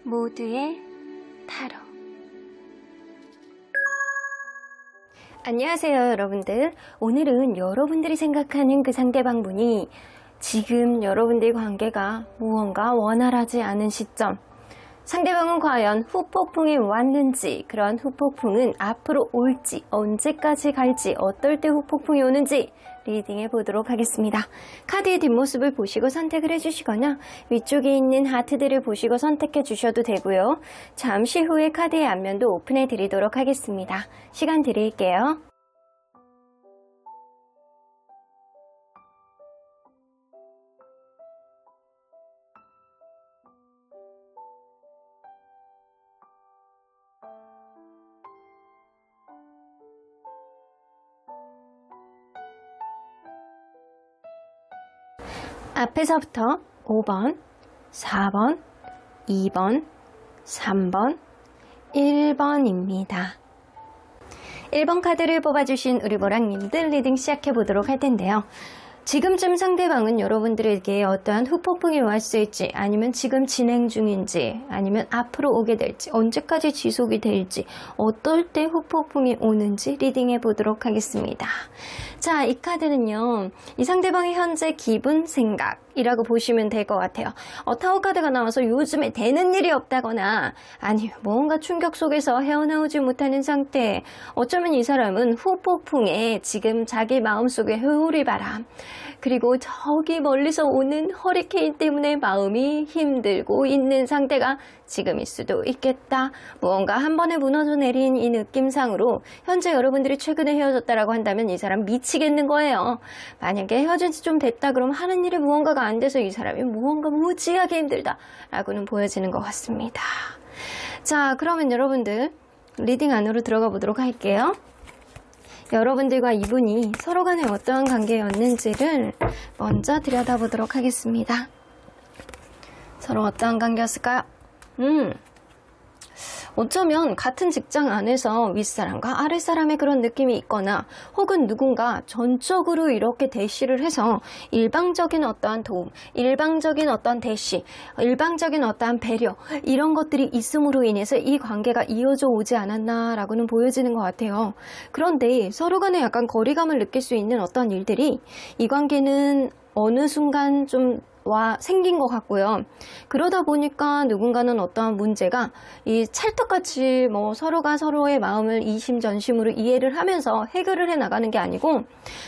모두의 타로. 안녕하세요, 여러분들. 오늘은 여러분들이 생각하는 그 상대방 분이 지금 여러분들의 관계가 무언가 원활하지 않은 시점, 상대방은 과연 후폭풍이 왔는지, 그런 후폭풍은 앞으로 올지, 언제까지 갈지, 어떨 때 후폭풍이 오는지 리딩해 보도록 하겠습니다. 카드의 뒷모습을 보시고 선택을 해주시거나 위쪽에 있는 하트들을 보시고 선택해 주셔도 되고요. 잠시 후에 카드의 앞면도 오픈해 드리도록 하겠습니다. 시간 드릴게요. 앞에서부터 5번, 4번, 2번, 3번, 1번입니다. 1번 카드를 뽑아주신 우리 모랑님들 리딩 시작해보도록 할 텐데요. 지금쯤 상대방은 여러분들에게 어떠한 후폭풍이 왔을지, 아니면 지금 진행 중인지, 아니면 앞으로 오게 될지, 언제까지 지속이 될지, 어떨 때 후폭풍이 오는지 리딩해 보도록 하겠습니다. 자, 이 카드는요, 이 상대방의 현재 기분, 생각이라고 보시면 될 것 같아요. 타워 카드가 나와서 요즘에 되는 일이 없다거나, 아니면 뭔가 충격 속에서 헤어나오지 못하는 상태, 어쩌면 이 사람은 후폭풍에 지금 자기 마음속에 회오리 바람, 그리고 저기 멀리서 오는 허리케인 때문에 마음이 힘들고 있는 상태가 지금일 수도 있겠다. 무언가 한 번에 무너져 내린 이 느낌상으로 현재 여러분들이 최근에 헤어졌다라고 한다면 이 사람 미치겠는 거예요. 만약에 헤어진 지 좀 됐다 그러면 하는 일이 무언가가 안 돼서 이 사람이 무언가 무지하게 힘들다라고는 보여지는 것 같습니다. 자, 그러면 여러분들 리딩 안으로 들어가 보도록 할게요. 여러분들과 이분이 서로 간에 어떠한 관계였는지를 먼저 들여다보도록 하겠습니다. 서로 어떠한 관계였을까요? 어쩌면 같은 직장 안에서 윗사람과 아랫사람의 그런 느낌이 있거나, 혹은 누군가 전적으로 이렇게 대시를 해서 일방적인 어떠한 도움, 일방적인 어떠한 대시, 일방적인 어떠한 배려, 이런 것들이 있음으로 인해서 이 관계가 이어져 오지 않았나라고는 보여지는 것 같아요. 그런데 서로 간에 약간 거리감을 느낄 수 있는 어떤 일들이 이 관계는 어느 순간 좀 생긴 것 같고요. 그러다 보니까 누군가는 어떠한 문제가 이 찰떡같이 서로가 서로의 마음을 이심전심으로 이해를 하면서 해결을 해 나가는 게 아니고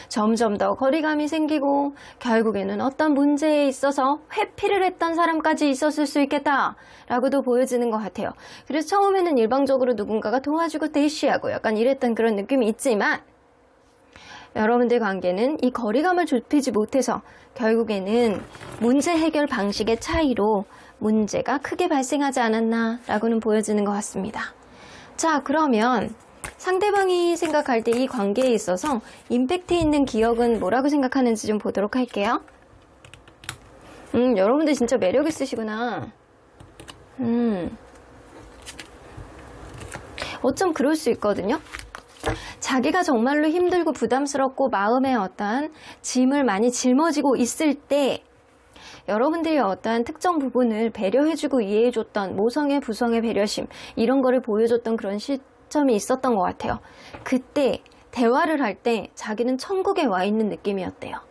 점점 더 거리감이 생기고 결국에는 어떤 문제에 있어서 회피를 했던 사람까지 있었을 수 있겠다라고도 보여지는 것 같아요. 그래서 처음에는 일방적으로 누군가가 도와주고 대시하고 약간 이랬던 그런 느낌이 있지만, 여러분들 관계는 이 거리감을 좁히지 못해서 결국에는 문제 해결 방식의 차이로 문제가 크게 발생하지 않았나라고는 보여지는 것 같습니다. 자, 그러면 상대방이 생각할 때 이 관계에 있어서 임팩트 있는 기억은 뭐라고 생각하는지 좀 보도록 할게요. 여러분들 진짜 매력 있으시구나. 어쩜 그럴 수 있거든요. 자기가 정말로 힘들고 부담스럽고 마음에 어떠한 짐을 많이 짊어지고 있을 때 여러분들이 어떠한 특정 부분을 배려해주고 이해해줬던 모성의 부성의 배려심, 이런 거를 보여줬던 그런 시점이 있었던 것 같아요. 그때 대화를 할 때 자기는 천국에 와 있는 느낌이었대요.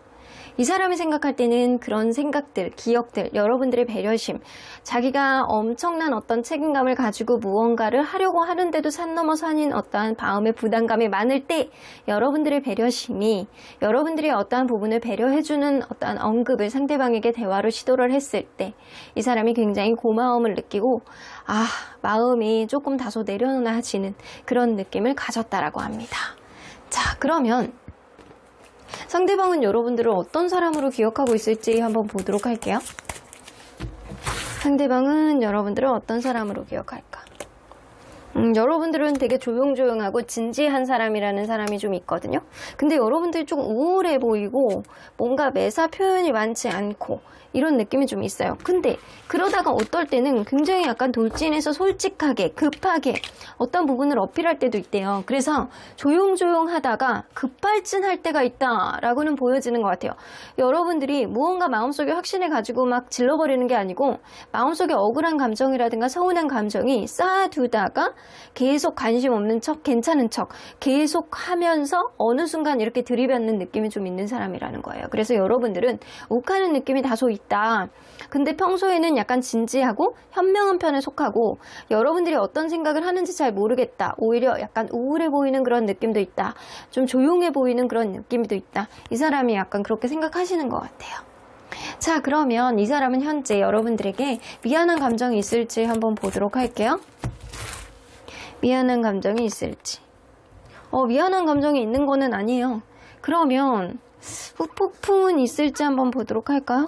이 사람이 생각할 때는 그런 생각들, 기억들, 여러분들의 배려심, 자기가 엄청난 어떤 책임감을 가지고 무언가를 하려고 하는데도 산 넘어 산인 어떠한 마음의 부담감이 많을 때 여러분들의 배려심이 여러분들이 어떠한 부분을 배려해주는 어떠한 언급을 상대방에게 대화로 시도를 했을 때 이 사람이 굉장히 고마움을 느끼고 마음이 조금 다소 내려놔지는 그런 느낌을 가졌다라고 합니다. 자, 그러면 상대방은 여러분들을 어떤 사람으로 기억하고 있을지 한번 보도록 할게요. 상대방은 여러분들을 어떤 사람으로 기억할까? 여러분들은 되게 조용조용하고 진지한 사람이라는 사람이 좀 있거든요. 근데 여러분들이 좀 우울해 보이고 뭔가 매사 표현이 많지 않고 이런 느낌이 좀 있어요. 근데 그러다가 어떨 때는 굉장히 약간 돌진해서 솔직하게 급하게 어떤 부분을 어필할 때도 있대요. 그래서 조용조용하다가 급발진할 때가 있다라고는 보여지는 것 같아요. 여러분들이 무언가 마음속에 확신을 가지고 막 질러버리는 게 아니고 마음속에 억울한 감정이라든가 서운한 감정이 쌓아두다가 계속 관심 없는 척, 괜찮은 척 계속 하면서 어느 순간 이렇게 들이받는 느낌이 좀 있는 사람이라는 거예요. 그래서 여러분들은 욱하는 느낌이 다소 있다. 근데 평소에는 약간 진지하고 현명한 편에 속하고 여러분들이 어떤 생각을 하는지 잘 모르겠다. 오히려 약간 우울해 보이는 그런 느낌도 있다. 좀 조용해 보이는 그런 느낌도 있다. 이 사람이 약간 그렇게 생각하시는 것 같아요. 자, 그러면 이 사람은 현재 여러분들에게 미안한 감정이 있을지 한번 보도록 할게요. 미안한 감정이 있을지. 미안한 감정이 있는 거는 아니에요. 그러면 후폭풍은 있을지 한번 보도록 할까요?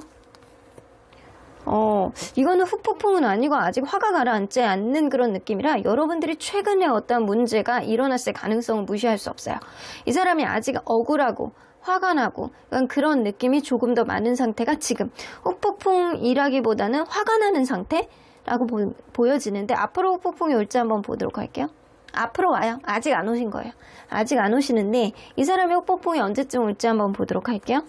이거는 후폭풍은 아니고 아직 화가 가라앉지 않는 그런 느낌이라 여러분들이 최근에 어떤 문제가 일어났을 가능성은 무시할 수 없어요. 이 사람이 아직 억울하고 화가 나고 그런 느낌이 조금 더 많은 상태가 지금 후폭풍이라기보다는 화가 나는 상태라고 보여지는데 앞으로 후폭풍이 올지 한번 보도록 할게요. 앞으로 와요. 아직 안 오신 거예요. 아직 안 오시는데 이 사람의 후폭풍이 언제쯤 올지 한번 보도록 할게요.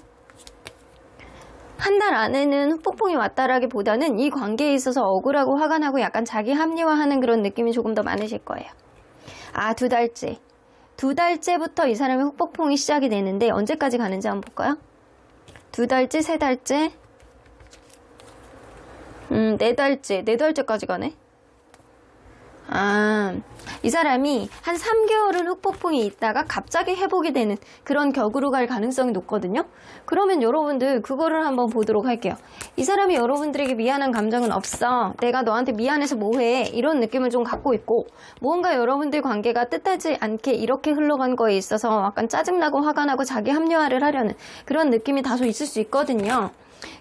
한 달 안에는 후폭풍이 왔다라기보다는 이 관계에 있어서 억울하고 화가 나고 약간 자기 합리화하는 그런 느낌이 조금 더 많으실 거예요. 2달째. 2달째부터 이 사람의 후폭풍이 시작이 되는데 언제까지 가는지 한번 볼까요? 2달째, 3달째, 4달째, 4달째까지 가네. 이 사람이 한 3개월은 후폭풍이 있다가 갑자기 회복이 되는 그런 격으로 갈 가능성이 높거든요. 그러면 여러분들 그거를 한번 보도록 할게요. 이 사람이 여러분들에게 미안한 감정은 없어. 내가 너한테 미안해서 뭐해. 이런 느낌을 좀 갖고 있고 무언가 여러분들 관계가 뜻하지 않게 이렇게 흘러간 거에 있어서 약간 짜증나고 화가 나고 자기 합리화를 하려는 그런 느낌이 다소 있을 수 있거든요.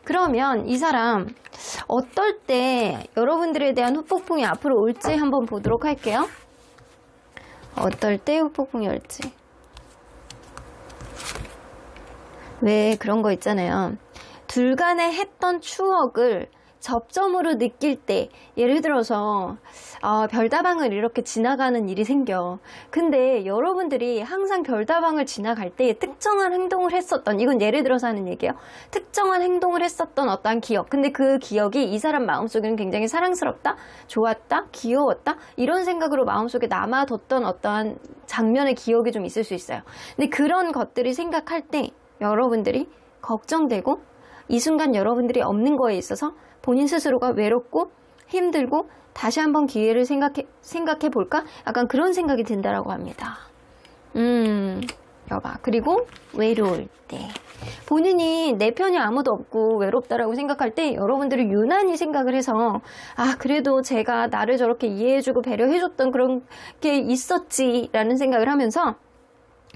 그러면 이 사람 어떨 때 여러분들에 대한 후폭풍이 앞으로 올지 한번 보도록 할게요. 어떨 때 후폭풍이 올지. 왜 그런 거 있잖아요. 둘 간에 했던 추억을 접점으로 느낄 때 예를 들어서 별다방을 이렇게 지나가는 일이 생겨. 근데 여러분들이 항상 별다방을 지나갈 때 특정한 행동을 했었던, 이건 예를 들어서 하는 얘기예요. 특정한 행동을 했었던 어떠한 기억. 근데 그 기억이 이 사람 마음속에는 굉장히 사랑스럽다, 좋았다, 귀여웠다 이런 생각으로 마음속에 남아뒀던 어떠한 장면의 기억이 좀 있을 수 있어요. 근데 그런 것들이 생각할 때 여러분들이 걱정되고 이 순간 여러분들이 없는 거에 있어서 본인 스스로가 외롭고 힘들고 다시 한번 기회를 생각해 볼까? 약간 그런 생각이 든다라고 합니다. 여봐. 그리고 외로울 때. 본인이 내 편이 아무도 없고 외롭다라고 생각할 때 여러분들이 유난히 생각을 해서 그래도 제가 나를 저렇게 이해해주고 배려해줬던 그런 게 있었지라는 생각을 하면서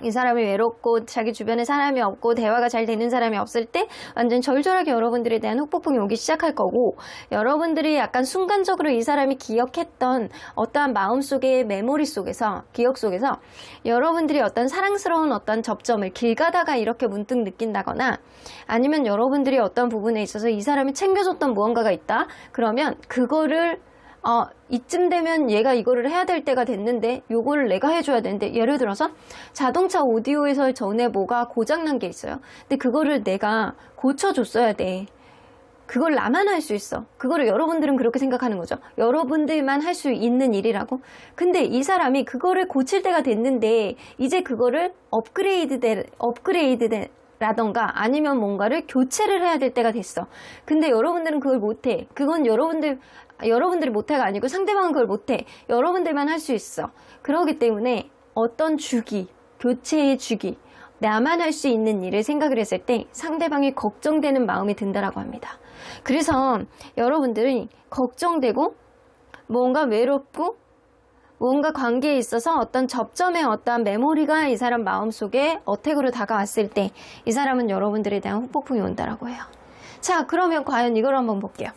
이 사람이 외롭고 자기 주변에 사람이 없고 대화가 잘 되는 사람이 없을 때 완전 절절하게 여러분들에 대한 후폭풍이 오기 시작할 거고 여러분들이 약간 순간적으로 이 사람이 기억했던 어떠한 마음속의 메모리 속에서 기억 속에서 여러분들이 어떤 사랑스러운 어떤 접점을 길 가다가 이렇게 문득 느낀다거나 아니면 여러분들이 어떤 부분에 있어서 이 사람이 챙겨줬던 무언가가 있다 그러면 그거를 이쯤 되면 얘가 이거를 해야 될 때가 됐는데 요거를 내가 해줘야 되는데 예를 들어서 자동차 오디오에서 전에 뭐가 고장난 게 있어요. 근데 그거를 내가 고쳐줬어야 돼. 그걸 나만 할 수 있어. 그거를 여러분들은 그렇게 생각하는 거죠. 여러분들만 할 수 있는 일이라고. 근데 이 사람이 그거를 고칠 때가 됐는데 이제 그거를 라던가 아니면 뭔가를 교체를 해야 될 때가 됐어. 근데 여러분들은 그걸 못해. 그건 여러분들이 못해가 아니고 상대방은 그걸 못해. 여러분들만 할 수 있어. 그러기 때문에 어떤 교체의 주기, 나만 할 수 있는 일을 생각을 했을 때 상대방이 걱정되는 마음이 든다라고 합니다. 그래서 여러분들이 걱정되고 뭔가 외롭고 뭔가 관계에 있어서 어떤 접점의 어떠한 메모리가 이 사람 마음속에 어택으로 다가왔을 때 이 사람은 여러분들에 대한 후폭풍이 온다라고 해요. 자, 그러면 과연 이걸 한번 볼게요.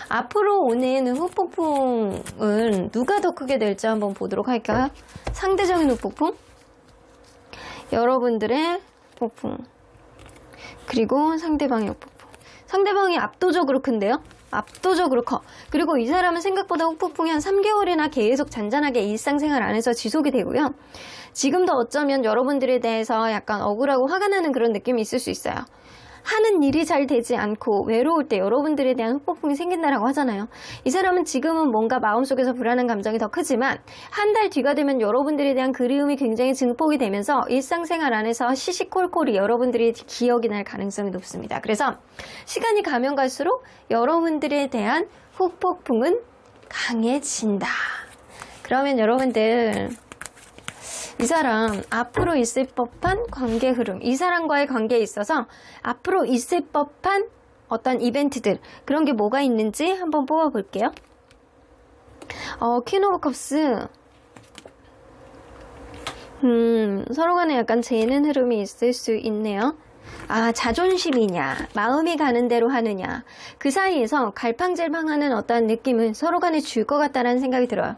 앞으로 오는 후폭풍은 누가 더 크게 될지 한번 보도록 할까요? 상대적인 후폭풍, 여러분들의 폭풍, 그리고 상대방의 후폭풍. 상대방이 압도적으로 큰데요? 압도적으로 커. 그리고 이 사람은 생각보다 후폭풍이 한 3개월이나 계속 잔잔하게 일상생활 안에서 지속이 되고요. 지금도 어쩌면 여러분들에 대해서 약간 억울하고 화가 나는 그런 느낌이 있을 수 있어요. 하는 일이 잘 되지 않고 외로울 때 여러분들에 대한 후폭풍이 생긴다라고 하잖아요. 이 사람은 지금은 뭔가 마음속에서 불안한 감정이 더 크지만 한 달 뒤가 되면 여러분들에 대한 그리움이 굉장히 증폭이 되면서 일상생활 안에서 시시콜콜이 여러분들의 기억이 날 가능성이 높습니다. 그래서 시간이 가면 갈수록 여러분들에 대한 후폭풍은 강해진다. 그러면 여러분들, 이 사람 앞으로 있을 법한 관계 흐름, 이 사람과의 관계에 있어서 앞으로 있을 법한 어떤 이벤트들, 그런 게 뭐가 있는지 한번 뽑아볼게요. 퀸 오브 컵스. 서로 간에 약간 재는 흐름이 있을 수 있네요. 자존심이냐, 마음이 가는 대로 하느냐, 그 사이에서 갈팡질팡하는 어떤 느낌은 서로 간에 줄 것 같다는 생각이 들어요.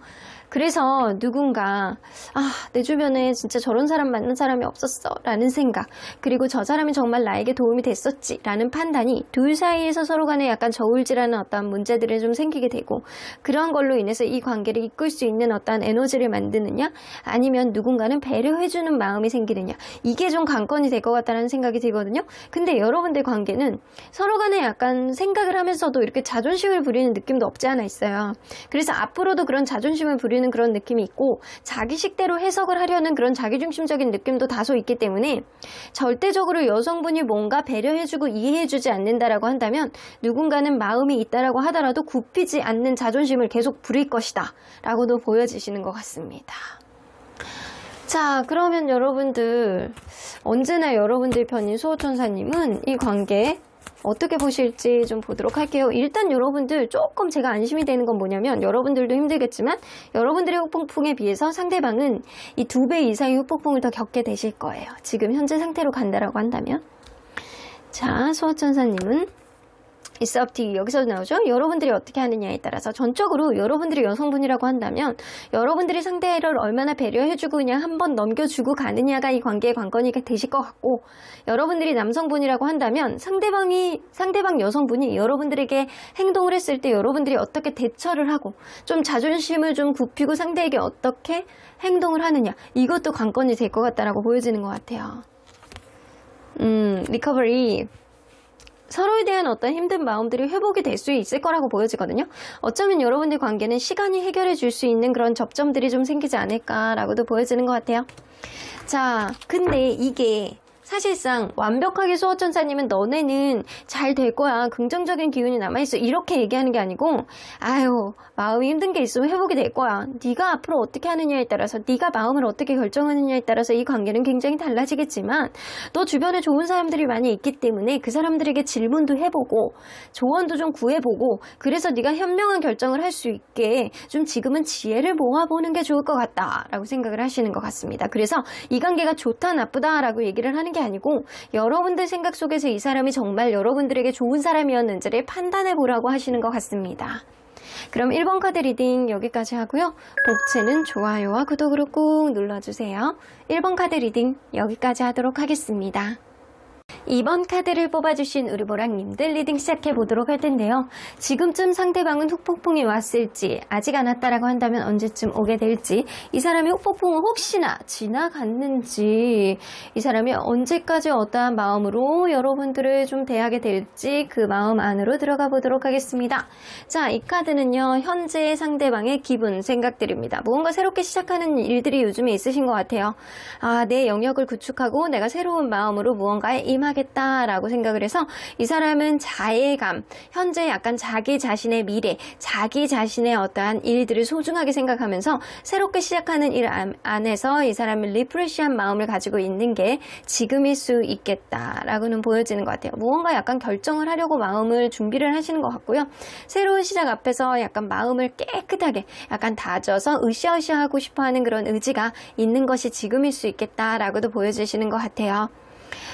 그래서 누군가 내 주변에 진짜 저런 사람 만난 사람이 없었어 라는 생각, 그리고 저 사람이 정말 나에게 도움이 됐었지 라는 판단이 둘 사이에서 서로 간에 약간 저울질하는 어떤 문제들이 좀 생기게 되고, 그런 걸로 인해서 이 관계를 이끌 수 있는 어떤 에너지를 만드느냐, 아니면 누군가는 배려해주는 마음이 생기느냐, 이게 좀 관건이 될 것 같다는 생각이 들거든요. 근데 여러분들 관계는 서로 간에 약간 생각을 하면서도 이렇게 자존심을 부리는 느낌도 없지 않아 있어요. 그래서 앞으로도 그런 자존심을 부리는 그런 느낌이 있고, 자기식대로 해석을 하려는 그런 자기중심적인 느낌도 다소 있기 때문에 절대적으로 여성분이 뭔가 배려해주고 이해해주지 않는다라고 한다면 누군가는 마음이 있다라고 하더라도 굽히지 않는 자존심을 계속 부릴 것이다 라고도 보여지시는 것 같습니다. 자, 그러면 여러분들, 언제나 여러분들 편인 수호천사님은 이 관계 어떻게 보실지 좀 보도록 할게요. 일단 여러분들 조금 제가 안심이 되는 건 뭐냐면, 여러분들도 힘들겠지만 여러분들의 후폭풍에 비해서 상대방은 이 2배 이상의 후폭풍을 더 겪게 되실 거예요. 지금 현재 상태로 간다라고 한다면. 자, 수호천사님은 It's up to you. 여기서 나오죠? 여러분들이 어떻게 하느냐에 따라서 전적으로 여러분들이 여성분이라고 한다면 여러분들이 상대를 얼마나 배려해주고 그냥 한번 넘겨주고 가느냐가 이 관계의 관건이 되실 것 같고, 여러분들이 남성분이라고 한다면 상대방 여성분이 여러분들에게 행동을 했을 때 여러분들이 어떻게 대처를 하고 좀 자존심을 좀 굽히고 상대에게 어떻게 행동을 하느냐, 이것도 관건이 될 것 같다라고 보여지는 것 같아요. 리커버리, 서로에 대한 어떤 힘든 마음들이 회복이 될 수 있을 거라고 보여지거든요. 어쩌면 여러분들 관계는 시간이 해결해 줄 수 있는 그런 접점들이 좀 생기지 않을까라고도 보여지는 것 같아요. 자, 근데 이게 사실상 완벽하게 수호천사님은 너네는 잘 될 거야, 긍정적인 기운이 남아있어, 이렇게 얘기하는 게 아니고, 마음이 힘든 게 있으면 회복이 될 거야, 네가 앞으로 어떻게 하느냐에 따라서, 네가 마음을 어떻게 결정하느냐에 따라서 이 관계는 굉장히 달라지겠지만, 너 주변에 좋은 사람들이 많이 있기 때문에 그 사람들에게 질문도 해보고 조언도 좀 구해보고, 그래서 네가 현명한 결정을 할 수 있게 좀 지금은 지혜를 모아보는 게 좋을 것 같다 라고 생각을 하시는 것 같습니다. 그래서 이 관계가 좋다 나쁘다 라고 얘기를 하는 게 아니고, 여러분들 생각 속에서 이 사람이 정말 여러분들에게 좋은 사람이었는지를 판단해 보라고 하시는 것 같습니다. 그럼 1번 카드 리딩 여기까지 하고요. 복채는 좋아요와 구독으로 꾹 눌러주세요. 1번 카드 리딩 여기까지 하도록 하겠습니다. 2번 카드를 뽑아주신 우리 보랑님들 리딩 시작해보도록 할 텐데요. 지금쯤 상대방은 후폭풍이 왔을지, 아직 안 왔다라고 한다면 언제쯤 오게 될지, 이 사람의 후폭풍은 혹시나 지나갔는지, 이 사람이 언제까지 어떠한 마음으로 여러분들을 좀 대하게 될지 그 마음 안으로 들어가 보도록 하겠습니다. 자, 이 카드는요, 현재 상대방의 기분, 생각들입니다. 무언가 새롭게 시작하는 일들이 요즘에 있으신 것 같아요. 내 영역을 구축하고 내가 새로운 마음으로 무언가에 임하겠다라고 생각을 해서 이 사람은 자애감, 현재 약간 자기 자신의 미래, 자기 자신의 어떠한 일들을 소중하게 생각하면서 새롭게 시작하는 일 안에서 이 사람은 리프레시한 마음을 가지고 있는 게 지금일 수 있겠다라고는 보여지는 것 같아요. 무언가 약간 결정을 하려고 마음을 준비를 하시는 것 같고요. 새로운 시작 앞에서 약간 마음을 깨끗하게 약간 다져서 으쌰으쌰하고 싶어하는 그런 의지가 있는 것이 지금일 수 있겠다라고도 보여주시는 것 같아요.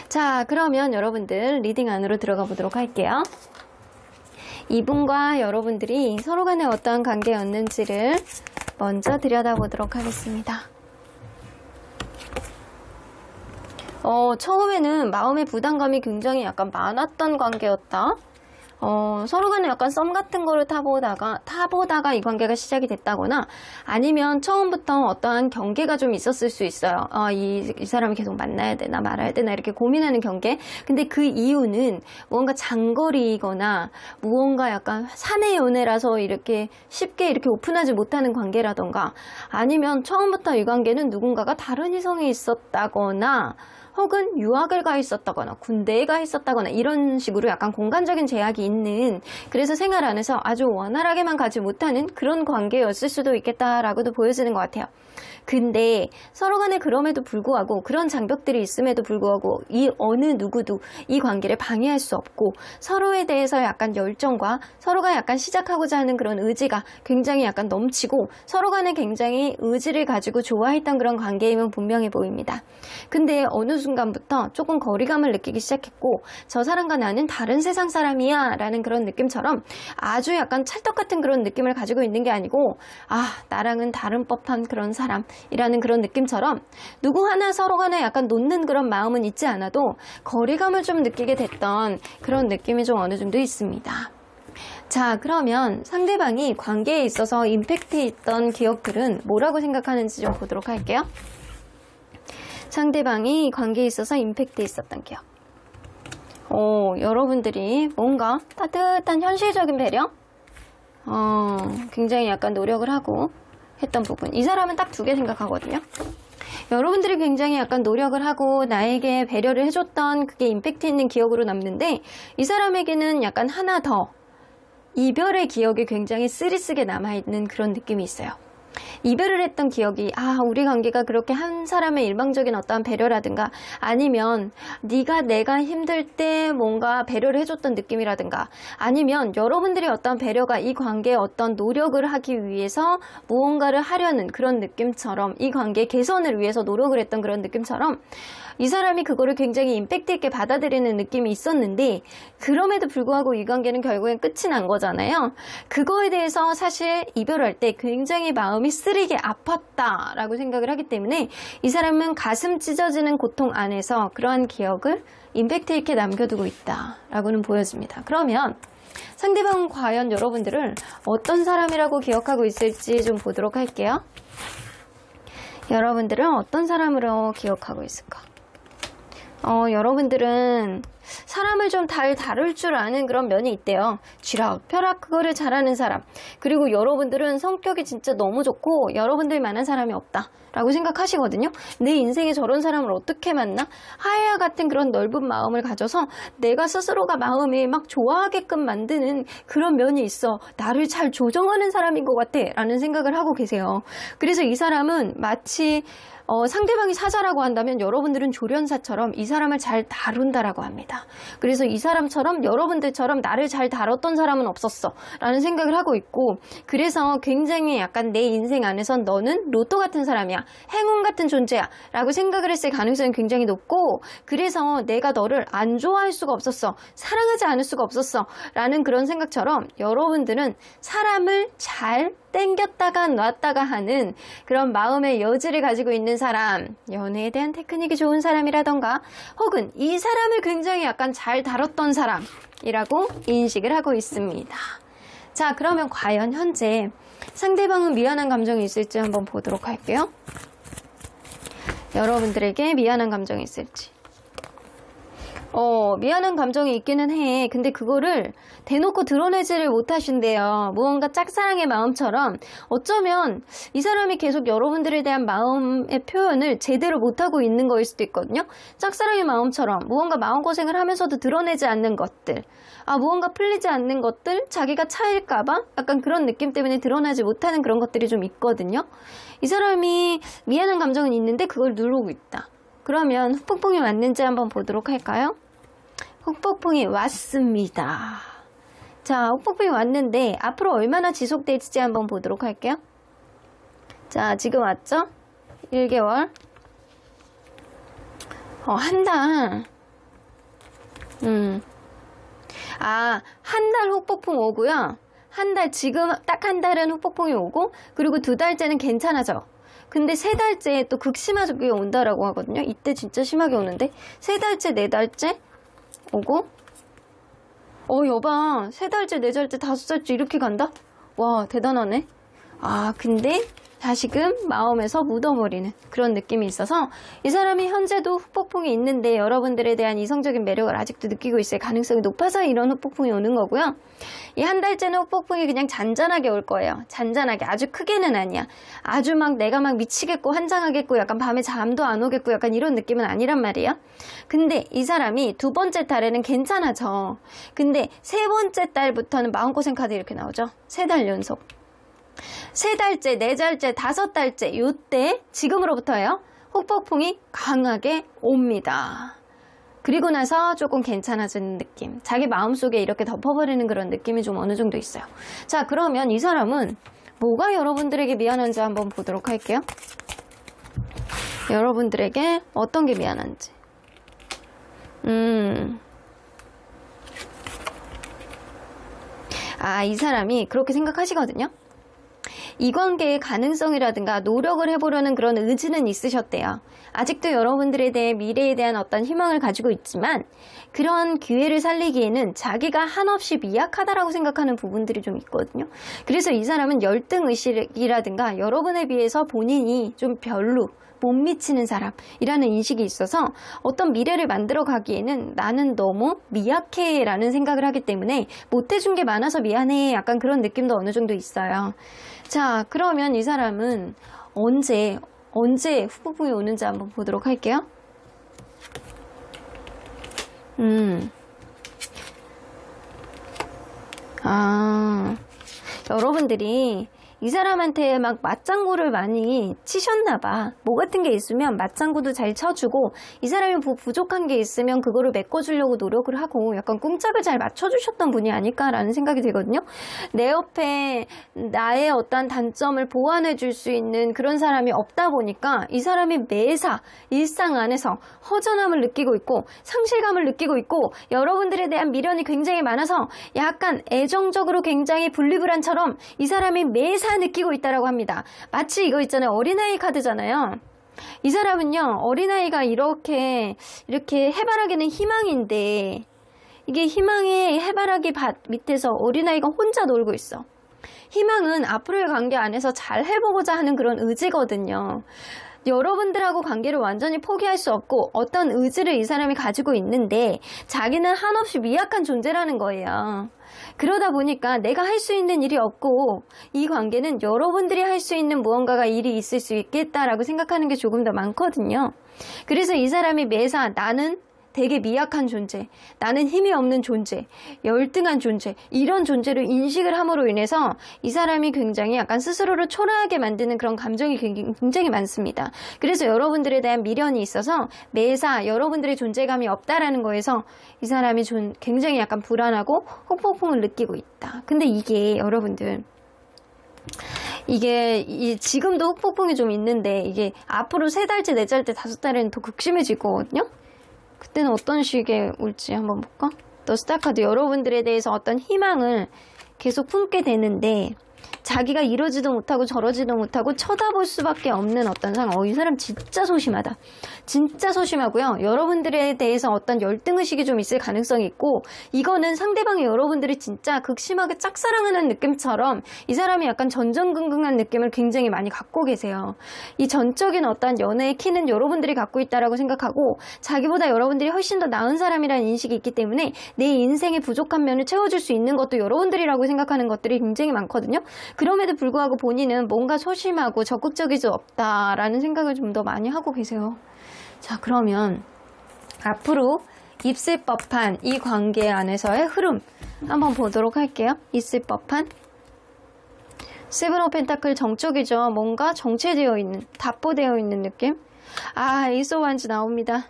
자, 그러면 여러분들 리딩 안으로 들어가 보도록 할게요. 이분과 여러분들이 서로 간에 어떠한 관계였는지를 먼저 들여다보도록 하겠습니다. 처음에는 마음의 부담감이 굉장히 약간 많았던 관계였다. 서로 간에 약간 썸 같은 거를 타보다가 이 관계가 시작이 됐다거나 아니면 처음부터 어떠한 경계가 좀 있었을 수 있어요. 이 사람을 계속 만나야 되나 말아야 되나 이렇게 고민하는 경계. 근데 그 이유는 무언가 장거리이거나 무언가 약간 사내 연애라서 이렇게 쉽게 이렇게 오픈하지 못하는 관계라던가 아니면 처음부터 이 관계는 누군가가 다른 이성이 있었다거나 혹은 유학을 가 있었다거나 군대에 가 있었다거나 이런 식으로 약간 공간적인 제약이 있는 그래서 생활 안에서 아주 원활하게만 가지 못하는 그런 관계였을 수도 있겠다라고도 보여지는 것 같아요. 근데 서로 간에 그럼에도 불구하고 그런 장벽들이 있음에도 불구하고 이 어느 누구도 이 관계를 방해할 수 없고 서로에 대해서 약간 열정과 서로가 약간 시작하고자 하는 그런 의지가 굉장히 약간 넘치고 서로 간에 굉장히 의지를 가지고 좋아했던 그런 관계임은 분명해 보입니다. 근데 어느 순간부터 조금 거리감을 느끼기 시작했고 저 사람과 나는 다른 세상 사람이야 라는 그런 느낌처럼 아주 약간 찰떡 같은 그런 느낌을 가지고 있는 게 아니고 나랑은 다른 법한 그런 사람이라는 그런 느낌처럼 누구 하나 서로 간에 약간 놓는 그런 마음은 있지 않아도 거리감을 좀 느끼게 됐던 그런 느낌이 좀 어느 정도 있습니다. 자, 그러면 상대방이 관계에 있어서 임팩트 있던 기억들은 뭐라고 생각하는지 좀 보도록 할게요. 상대방이 관계에 있어서 임팩트 있었던 기억. 여러분들이 뭔가 따뜻한 현실적인 배려? 굉장히 약간 노력을 하고 했던 부분. 이 사람은 딱 두 개 생각하거든요. 여러분들이 굉장히 약간 노력을 하고 나에게 배려를 해줬던 그게 임팩트 있는 기억으로 남는데 이 사람에게는 약간 하나 더 이별의 기억이 굉장히 쓰리쓰게 남아있는 그런 느낌이 있어요. 이별을 했던 기억이 우리 관계가 그렇게 한 사람의 일방적인 어떠한 배려라든가 아니면 네가 내가 힘들 때 뭔가 배려를 해줬던 느낌이라든가 아니면 여러분들이 어떤 배려가 이 관계에 어떤 노력을 하기 위해서 무언가를 하려는 그런 느낌처럼 이 관계의 개선을 위해서 노력을 했던 그런 느낌처럼 이 사람이 그거를 굉장히 임팩트 있게 받아들이는 느낌이 있었는데 그럼에도 불구하고 이 관계는 결국엔 끝이 난 거잖아요. 그거에 대해서 사실 이별할 때 굉장히 마음이 쓰리게 아팠다라고 생각을 하기 때문에 이 사람은 가슴 찢어지는 고통 안에서 그러한 기억을 임팩트 있게 남겨두고 있다라고는 보여집니다. 그러면 상대방은 과연 여러분들을 어떤 사람이라고 기억하고 있을지 좀 보도록 할게요. 여러분들은 어떤 사람으로 기억하고 있을까? 여러분들은 사람을 좀 다룰 줄 아는 그런 면이 있대요. 쥐락, 펴락 그거를 잘하는 사람. 그리고 여러분들은 성격이 진짜 너무 좋고 여러분들만한 사람이 없다 라고 생각하시거든요. 내 인생에 저런 사람을 어떻게 만나? 하야와 같은 그런 넓은 마음을 가져서 내가 스스로가 마음이 막 좋아하게끔 만드는 그런 면이 있어. 나를 잘 조정하는 사람인 것 같아 라는 생각을 하고 계세요. 그래서 이 사람은 마치 상대방이 사자라고 한다면 여러분들은 조련사처럼 이 사람을 잘 다룬다라고 합니다. 그래서 이 사람처럼 여러분들처럼 나를 잘 다뤘던 사람은 없었어 라는 생각을 하고 있고 그래서 굉장히 약간 내 인생 안에선 너는 로또 같은 사람이야. 행운 같은 존재야 라고 생각을 했을 가능성이 굉장히 높고 그래서 내가 너를 안 좋아할 수가 없었어. 사랑하지 않을 수가 없었어 라는 그런 생각처럼 여러분들은 사람을 잘 땡겼다가 놨다가 하는 그런 마음의 여지를 가지고 있는 사람, 연애에 대한 테크닉이 좋은 사람이라던가 혹은 이 사람을 굉장히 약간 잘 다뤘던 사람이라고 인식을 하고 있습니다. 자, 그러면 과연 현재 상대방은 미안한 감정이 있을지 한번 보도록 할게요. 여러분들에게 미안한 감정이 있을지. 미안한 감정이 있기는 해. 근데 그거를 대놓고 드러내지를 못하신대요. 무언가 짝사랑의 마음처럼 어쩌면 이 사람이 계속 여러분들에 대한 마음의 표현을 제대로 못하고 있는 거일 수도 있거든요. 짝사랑의 마음처럼 무언가 마음고생을 하면서도 드러내지 않는 것들, 무언가 풀리지 않는 것들, 자기가 차일까봐 약간 그런 느낌 때문에 드러나지 못하는 그런 것들이 좀 있거든요. 이 사람이 미안한 감정은 있는데 그걸 누르고 있다. 그러면 후폭풍이 왔는지 한번 보도록 할까요? 후폭풍이 왔습니다. 자, 후폭풍이 왔는데 앞으로 얼마나 지속될지 한번 보도록 할게요. 자, 지금 왔죠? 1개월. 한 달. 한 달 후폭풍 오고요. 한 달, 지금 딱 한 달은 후폭풍이 오고, 그리고 2달째는 괜찮아져. 근데 3달째에 또 극심하게 온다라고 하거든요. 이때 진짜 심하게 오는데 3달째, 4달째 오고, 여봐. 3달째, 4달째, 5달째 이렇게 간다? 와, 대단하네. 아, 근데 다시금 마음에서 묻어버리는 그런 느낌이 있어서 이 사람이 현재도 후폭풍이 있는데 여러분들에 대한 이성적인 매력을 아직도 느끼고 있을 가능성이 높아서 이런 후폭풍이 오는 거고요. 이 한 달째는 후폭풍이 그냥 잔잔하게 올 거예요. 잔잔하게. 아주 크게는 아니야. 아주 막 내가 막 미치겠고 환장하겠고 약간 밤에 잠도 안 오겠고 약간 이런 느낌은 아니란 말이에요. 근데 이 사람이 2번째 달에는 괜찮아져. 근데 3번째 달부터는 마음고생 카드 이렇게 나오죠. 3달 연속. 3달째, 4달째, 5달째 요때 지금으로부터예요. 후폭풍이 강하게 옵니다. 그리고 나서 조금 괜찮아지는 느낌. 자기 마음속에 이렇게 덮어버리는 그런 느낌이 좀 어느 정도 있어요. 자, 그러면 이 사람은 뭐가 여러분들에게 미안한지 한번 보도록 할게요. 여러분들에게 어떤 게 미안한지. 이 사람이 그렇게 생각하시거든요. 이 관계의 가능성이라든가 노력을 해보려는 그런 의지는 있으셨대요. 아직도 여러분들에 대해 미래에 대한 어떤 희망을 가지고 있지만 그런 기회를 살리기에는 자기가 한없이 미약하다라고 생각하는 부분들이 좀 있거든요. 그래서 이 사람은 열등의식이라든가 여러분에 비해서 본인이 좀 별로 못 미치는 사람이라는 인식이 있어서 어떤 미래를 만들어 가기에는 나는 너무 미약해 라는 생각을 하기 때문에 못해준 게 많아서 미안해 약간 그런 느낌도 어느 정도 있어요. 자, 그러면 이 사람은 언제 후폭풍이 오는지 한번 보도록 할게요. 여러분들이 이 사람한테 막 맞장구를 많이 치셨나봐. 뭐 같은 게 있으면 맞장구도 잘 쳐주고 이 사람이 뭐 부족한 게 있으면 그거를 메꿔주려고 노력을 하고 약간 꿍짝을 잘 맞춰주셨던 분이 아닐까라는 생각이 들거든요. 내 옆에 나의 어떤 단점을 보완해줄 수 있는 그런 사람이 없다 보니까 이 사람이 매사 일상 안에서 허전함을 느끼고 있고 상실감을 느끼고 있고 여러분들에 대한 미련이 굉장히 많아서 약간 애정적으로 굉장히 분리불안처럼 이 사람이 매사 느끼고 있다라고 합니다. 마치 이거 있잖아요. 어린아이 카드잖아요. 이 사람은요, 어린아이가 이렇게 해바라기는 희망인데 이게 희망의 해바라기 밭 밑에서 어린아이가 혼자 놀고 있어. 희망은 앞으로의 관계 안에서 잘 해보고자 하는 그런 의지거든요. 여러분들하고 관계를 완전히 포기할 수 없고 어떤 의지를 이 사람이 가지고 있는데 자기는 한없이 미약한 존재라는 거예요. 그러다 보니까 내가 할 수 있는 일이 없고 이 관계는 여러분들이 할 수 있는 무언가가 일이 있을 수 있겠다라고 생각하는 게 조금 더 많거든요. 그래서 이 사람이 매사 나는 되게 미약한 존재, 나는 힘이 없는 존재, 열등한 존재, 이런 존재를 인식을 함으로 인해서 이 사람이 굉장히 약간 스스로를 초라하게 만드는 그런 감정이 굉장히 많습니다. 그래서 여러분들에 대한 미련이 있어서 매사 여러분들의 존재감이 없다라는 거에서 이 사람이 굉장히 약간 불안하고 후폭풍을 느끼고 있다. 근데 이게 여러분들 이게 지금도 후폭풍이 좀 있는데 이게 앞으로 3달째, 4달째, 5달에는 더 극심해지거든요. 그때는 어떤 식의 올지 한번 볼까? 더 스타카드 여러분들에 대해서 어떤 희망을 계속 품게 되는데 자기가 이러지도 못하고 저러지도 못하고 쳐다볼 수밖에 없는 어떤 상황. 이 사람 진짜 소심하다. 진짜 소심하고요. 여러분들에 대해서 어떤 열등의식이 좀 있을 가능성이 있고 이거는 상대방이 여러분들이 진짜 극심하게 짝사랑하는 느낌처럼 이 사람이 약간 전전긍긍한 느낌을 굉장히 많이 갖고 계세요. 이 전적인 어떤 연애의 키는 여러분들이 갖고 있다라고 생각하고 자기보다 여러분들이 훨씬 더 나은 사람이라는 인식이 있기 때문에 내 인생의 부족한 면을 채워줄 수 있는 것도 여러분들이라고 생각하는 것들이 굉장히 많거든요. 그럼에도 불구하고 본인은 뭔가 소심하고 적극적이지 없다라는 생각을 좀 더 많이 하고 계세요. 자, 그러면 앞으로 있을 법한 이 관계 안에서의 흐름 한번 보도록 할게요. 있을 법한 세븐 오브 펜타클 정적이죠. 뭔가 정체되어 있는, 답보되어 있는 느낌. 에이스 오브 완즈 나옵니다.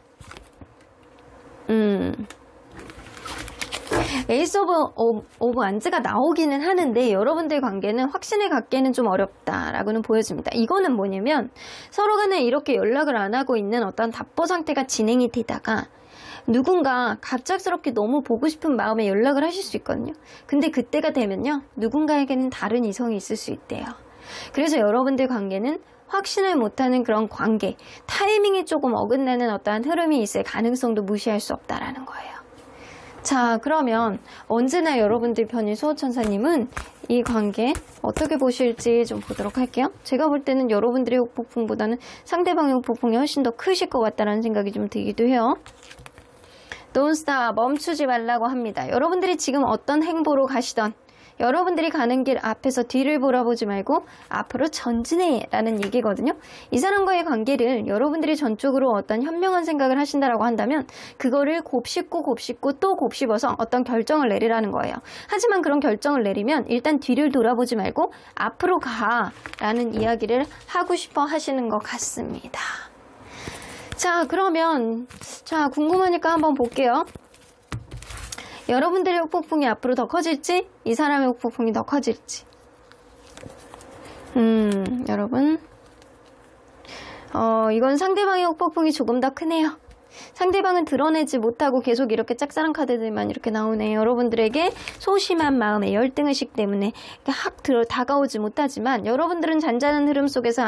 에이스 오브 완즈가 나오기는 하는데 여러분들 관계는 확신에 갖기에는 좀 어렵다라고는 보여집니다. 이거는 뭐냐면 서로 간에 이렇게 연락을 안 하고 있는 어떤 답보 상태가 진행이 되다가 누군가 갑작스럽게 너무 보고 싶은 마음에 연락을 하실 수 있거든요. 근데 그때가 되면요, 누군가에게는 다른 이성이 있을 수 있대요. 그래서 여러분들 관계는 확신을 못하는 그런 관계, 타이밍이 조금 어긋나는 어떠한 흐름이 있을 가능성도 무시할 수 없다라는 거예요. 자, 그러면 언제나 여러분들 편인 수호천사님은 이 관계 어떻게 보실지 좀 보도록 할게요. 제가 볼 때는 여러분들의 후폭풍보다는 상대방의 후폭풍이 훨씬 더 크실 것 같다는 생각이 좀 들기도 해요. Don't stop, 멈추지 말라고 합니다. 여러분들이 지금 어떤 행보로 가시던, 여러분들이 가는 길 앞에서 뒤를 돌아보지 말고 앞으로 전진해 라는 얘기거든요. 이 사람과의 관계를 여러분들이 전적으로 어떤 현명한 생각을 하신다라고 한다면 그거를 곱씹고 또 곱씹어서 어떤 결정을 내리라는 거예요. 하지만 그런 결정을 내리면 일단 뒤를 돌아보지 말고 앞으로 가 라는 이야기를 하고 싶어 하시는 것 같습니다. 자, 그러면 궁금하니까 한번 볼게요. 여러분들의 후폭풍이 앞으로 더 커질지, 이 사람의 후폭풍이 더 커질지. 여러분, 이건 상대방의 후폭풍이 조금 더 크네요. 상대방은 드러내지 못하고 계속 이렇게 짝사랑 카드들만 이렇게 나오네요. 여러분들에게 소심한 마음에 열등의식 때문에 다가오지 못하지만, 여러분들은 잔잔한 흐름 속에서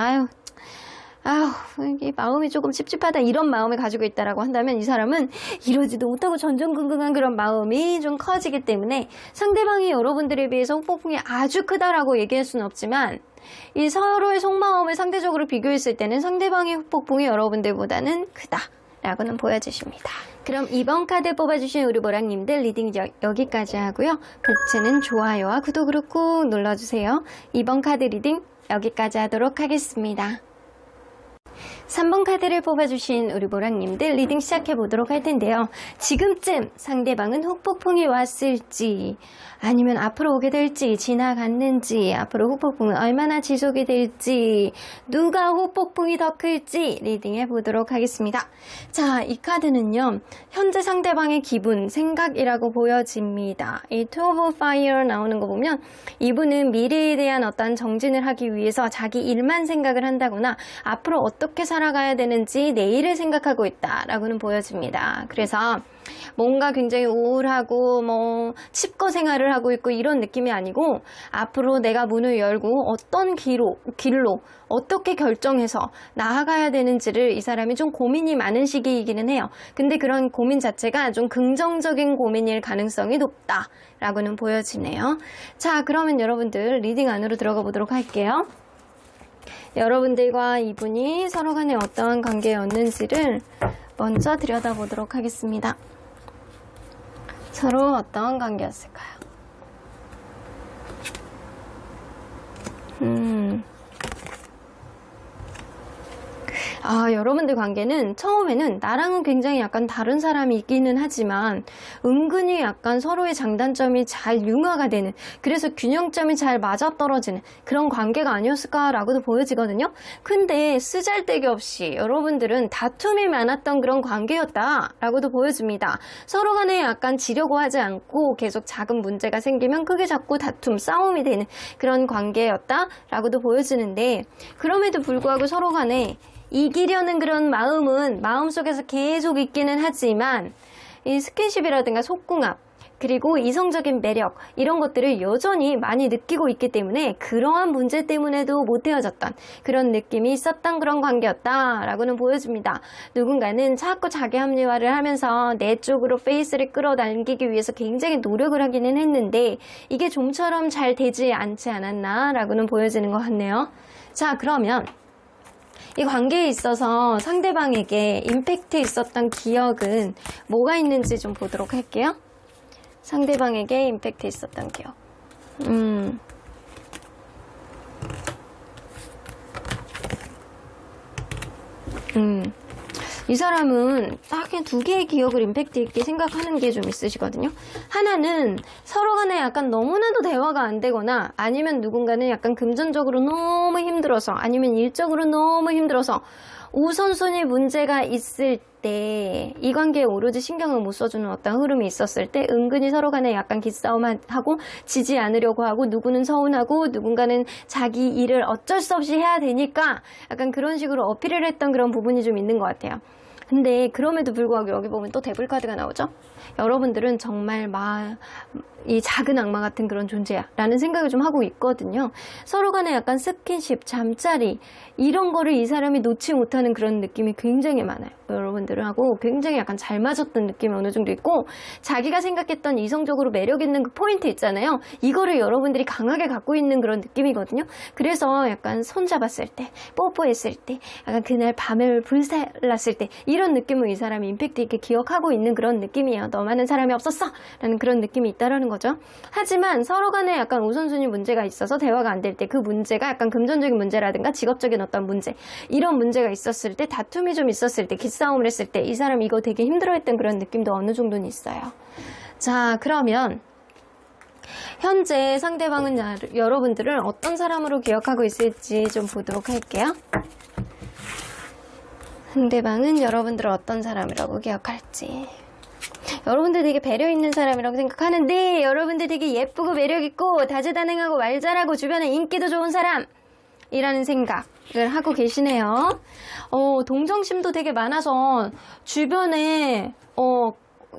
이게 마음이 조금 찝찝하다 이런 마음을 가지고 있다라고 한다면, 이 사람은 이러지도 못하고 전전긍긍한 그런 마음이 좀 커지기 때문에 상대방이 여러분들에 비해서 후폭풍이 아주 크다라고 얘기할 수는 없지만, 이 서로의 속마음을 상대적으로 비교했을 때는 상대방의 후폭풍이 여러분들보다는 크다라고는 보여주십니다. 그럼 이번 카드 뽑아주신 우리 보랑님들 리딩 여기까지 하고요. 복채는 좋아요와 구독으로 꾹 눌러주세요. 이번 카드 리딩 여기까지 하도록 하겠습니다. 3번 카드를 뽑아주신 우리 보랑님들 리딩 시작해보도록 할 텐데요. 지금쯤 상대방은 후폭풍이 왔을지, 아니면 앞으로 오게 될지, 지나갔는지, 앞으로 후폭풍은 얼마나 지속이 될지, 누가 후폭풍이 더 클지 리딩해보도록 하겠습니다. 자, 이 카드는요, 현재 상대방의 기분, 생각이라고 보여집니다. 이 Two of Fire 나오는 거 보면 이분은 미래에 대한 어떤 정진을 하기 위해서 자기 일만 생각을 한다거나 앞으로 어떻게 살아가야 되는지 내일을 생각하고 있다라고는 보여집니다. 그래서 뭔가 굉장히 우울하고 칩거 생활을 하고 있고 이런 느낌이 아니고, 앞으로 내가 문을 열고 어떤 길로 어떻게 결정해서 나아가야 되는지를 이 사람이 좀 고민이 많은 시기이기는 해요. 근데 그런 고민 자체가 좀 긍정적인 고민일 가능성이 높다라고는 보여지네요. 자, 그러면 여러분들 리딩 안으로 들어가 보도록 할게요. 여러분들과 이분이 서로 간에 어떠한 관계였는지를 먼저 들여다보도록 하겠습니다. 서로 어떠한 관계였을까요? 여러분들 관계는 처음에는 나랑은 굉장히 약간 다른 사람이 있기는 하지만 은근히 약간 서로의 장단점이 잘 융화가 되는, 그래서 균형점이 잘 맞아떨어지는 그런 관계가 아니었을까라고도 보여지거든요. 근데 쓰잘데기 없이 여러분들은 다툼이 많았던 그런 관계였다라고도 보여집니다. 서로 간에 약간 지려고 하지 않고 계속 작은 문제가 생기면 크게 잡고 다툼, 싸움이 되는 그런 관계였다라고도 보여지는데, 그럼에도 불구하고 서로 간에 이기려는 그런 마음은 마음속에서 계속 있기는 하지만, 이 스킨십이라든가 속궁합, 그리고 이성적인 매력, 이런 것들을 여전히 많이 느끼고 있기 때문에 그러한 문제 때문에도 못 헤어졌던 그런 느낌이 있었던 그런 관계였다라고는 보여집니다. 누군가는 자꾸 자기 합리화를 하면서 내 쪽으로 페이스를 끌어당기기 위해서 굉장히 노력을 하기는 했는데 이게 좀처럼 잘 되지 않지 않았나라고는 보여지는 것 같네요. 자, 그러면 이 관계에 있어서 상대방에게 임팩트 있었던 기억은 뭐가 있는지 좀 보도록 할게요. 상대방에게 임팩트 있었던 기억. 이 사람은 딱 두 개의 기억을 임팩트 있게 생각하는 게 좀 있으시거든요. 하나는 서로 간에 약간 너무나도 대화가 안 되거나, 아니면 누군가는 약간 금전적으로 너무 힘들어서, 아니면 일적으로 너무 힘들어서 우선순위 문제가 있을 때 이 관계에 오로지 신경을 못 써주는 어떤 흐름이 있었을 때 은근히 서로 간에 약간 기싸움하고 지지 않으려고 하고, 누구는 서운하고 누군가는 자기 일을 어쩔 수 없이 해야 되니까 약간 그런 식으로 어필을 했던 그런 부분이 좀 있는 것 같아요. 근데 그럼에도 불구하고 여기 보면 또 데블 카드가 나오죠. 여러분들은 정말 이 작은 악마 같은 그런 존재야 라는 생각을 좀 하고 있거든요. 서로 간에 약간 스킨십, 잠자리 이런 거를 이 사람이 놓지 못하는 그런 느낌이 굉장히 많아요. 여러분들하고 굉장히 약간 잘 맞았던 느낌이 어느 정도 있고, 자기가 생각했던 이성적으로 매력 있는 그 포인트 있잖아요. 이거를 여러분들이 강하게 갖고 있는 그런 느낌이거든요. 그래서 약간 손잡았을 때, 뽀뽀했을 때, 약간 그날 밤을 불살랐을 때 이런 느낌을 이 사람이 임팩트 있게 기억하고 있는 그런 느낌이에요. 너만은 사람이 없었어 라는 그런 느낌이 있다라는 거죠. 하지만 서로 간에 약간 우선순위 문제가 있어서 대화가 안 될 때, 그 문제가 약간 금전적인 문제라든가 직업적인 어떤 문제, 이런 문제가 있었을 때, 다툼이 좀 있었을 때, 기싸움을 했을 때 이 사람이 이거 되게 힘들어했던 그런 느낌도 어느 정도는 있어요. 자, 그러면 현재 상대방은 여러분들을 어떤 사람으로 기억하고 있을지 좀 보도록 할게요. 상대방은 여러분들을 어떤 사람이라고 기억할지. 여러분들 되게 배려 있는 사람이라고 생각하는데, 여러분들 되게 예쁘고 매력있고 다재다능하고 말 잘하고 주변에 인기도 좋은 사람이라는 생각을 하고 계시네요. 동정심도 되게 많아서 주변에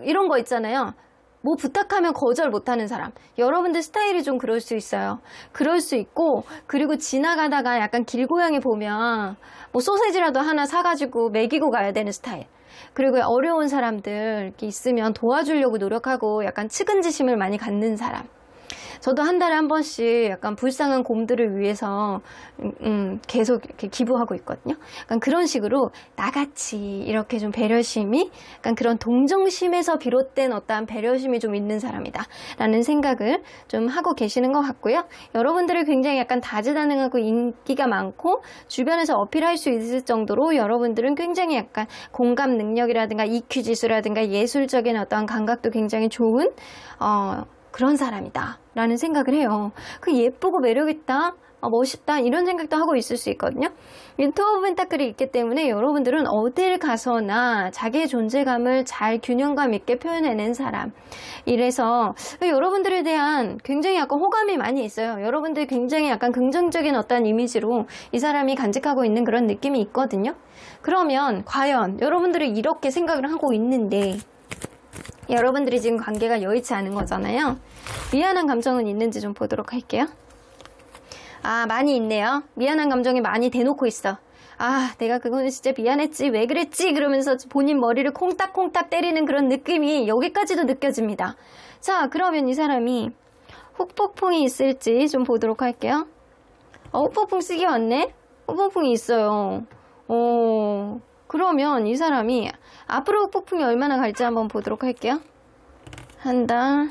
이런 거 있잖아요. 뭐 부탁하면 거절 못하는 사람. 여러분들 스타일이 좀 그럴 수 있어요. 그럴 수 있고, 그리고 지나가다가 약간 길고양이 보면 뭐 소세지라도 하나 사가지고 먹이고 가야 되는 스타일. 그리고 어려운 사람들 이렇게 있으면 도와주려고 노력하고 약간 측은지심을 많이 갖는 사람. 저도 한 달에 한 번씩 약간 불쌍한 곰들을 위해서 계속 이렇게 기부하고 있거든요. 약간 그런 식으로 나같이 이렇게 좀 배려심이, 약간 그런 동정심에서 비롯된 어떠한 배려심이 좀 있는 사람이다 라는 생각을 좀 하고 계시는 것 같고요. 여러분들을 굉장히 약간 다재다능하고 인기가 많고 주변에서 어필할 수 있을 정도로 여러분들은 굉장히 약간 공감 능력이라든가 EQ 지수라든가 예술적인 어떠한 감각도 굉장히 좋은 그런 사람이다 라는 생각을 해요. 그 예쁘고 매력있다, 멋있다 이런 생각도 하고 있을 수 있거든요. 이 투어 오브 펜타클이 있기 때문에 여러분들은 어딜 가서나 자기의 존재감을 잘 균형감 있게 표현해낸 사람. 이래서 여러분들에 대한 굉장히 약간 호감이 많이 있어요. 여러분들 굉장히 약간 긍정적인 어떤 이미지로 이 사람이 간직하고 있는 그런 느낌이 있거든요. 그러면 과연 여러분들이 이렇게 생각을 하고 있는데, 여러분들이 지금 관계가 여의치 않은 거잖아요. 미안한 감정은 있는지 좀 보도록 할게요. 많이 있네요. 미안한 감정이 많이 대놓고 있어. 내가 그거는 진짜 미안했지, 왜 그랬지 그러면서 본인 머리를 콩닥콩닥 때리는 그런 느낌이 여기까지도 느껴집니다. 자, 그러면 이 사람이 후폭풍이 있을지 좀 보도록 할게요. 후폭풍 쓰기 왔네? 후폭풍이 있어요. 그러면 이 사람이 앞으로 폭풍이 얼마나 갈지 한번 보도록 할게요. 한 달,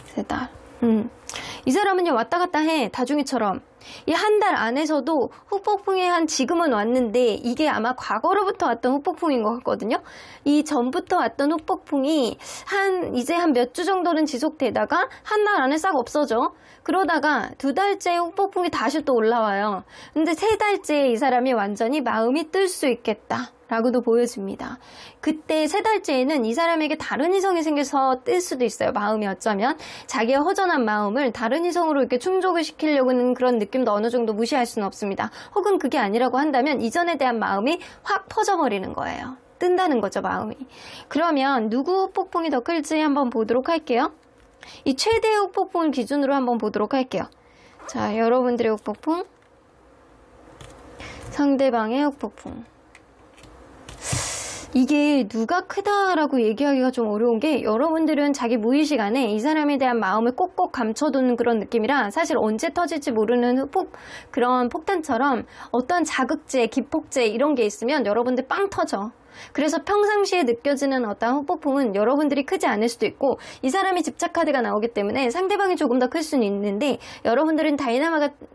세 달. 이 사람은요, 왔다 갔다 해. 다중이처럼. 이 한 달 안에서도 후폭풍이 한 지금은 왔는데, 이게 아마 과거로부터 왔던 후폭풍인 것 같거든요. 이 전부터 왔던 후폭풍이 이제 한 몇 주 정도는 지속되다가 한 달 안에 싹 없어져. 그러다가 2달째 후폭풍이 다시 또 올라와요. 근데 3달째에 이 사람이 완전히 마음이 뜰 수 있겠다 라고도 보여집니다. 그때 3달째에는 이 사람에게 다른 이성이 생겨서 뜰 수도 있어요. 마음이 어쩌면 자기의 허전한 마음을 다른 이성으로 이렇게 충족을 시키려고 하는 그런 느낌도 어느 정도 무시할 수는 없습니다. 혹은 그게 아니라고 한다면 이전에 대한 마음이 확 퍼져버리는 거예요. 뜬다는 거죠, 마음이. 그러면 누구 후폭풍이 더 클지 한번 보도록 할게요. 이 최대의 후폭풍을 기준으로 한번 보도록 할게요. 자, 여러분들의 후폭풍, 상대방의 후폭풍. 이게 누가 크다라고 얘기하기가 좀 어려운 게, 여러분들은 자기 무의식 안에 이 사람에 대한 마음을 꼭꼭 감춰두는 그런 느낌이라 사실 언제 터질지 모르는 그런 폭탄처럼 어떤 자극제, 기폭제 이런 게 있으면 여러분들 빵 터져. 그래서 평상시에 느껴지는 어떤 후폭풍은 여러분들이 크지 않을 수도 있고, 이 사람이 집착 카드가 나오기 때문에 상대방이 조금 더 클 수는 있는데, 여러분들은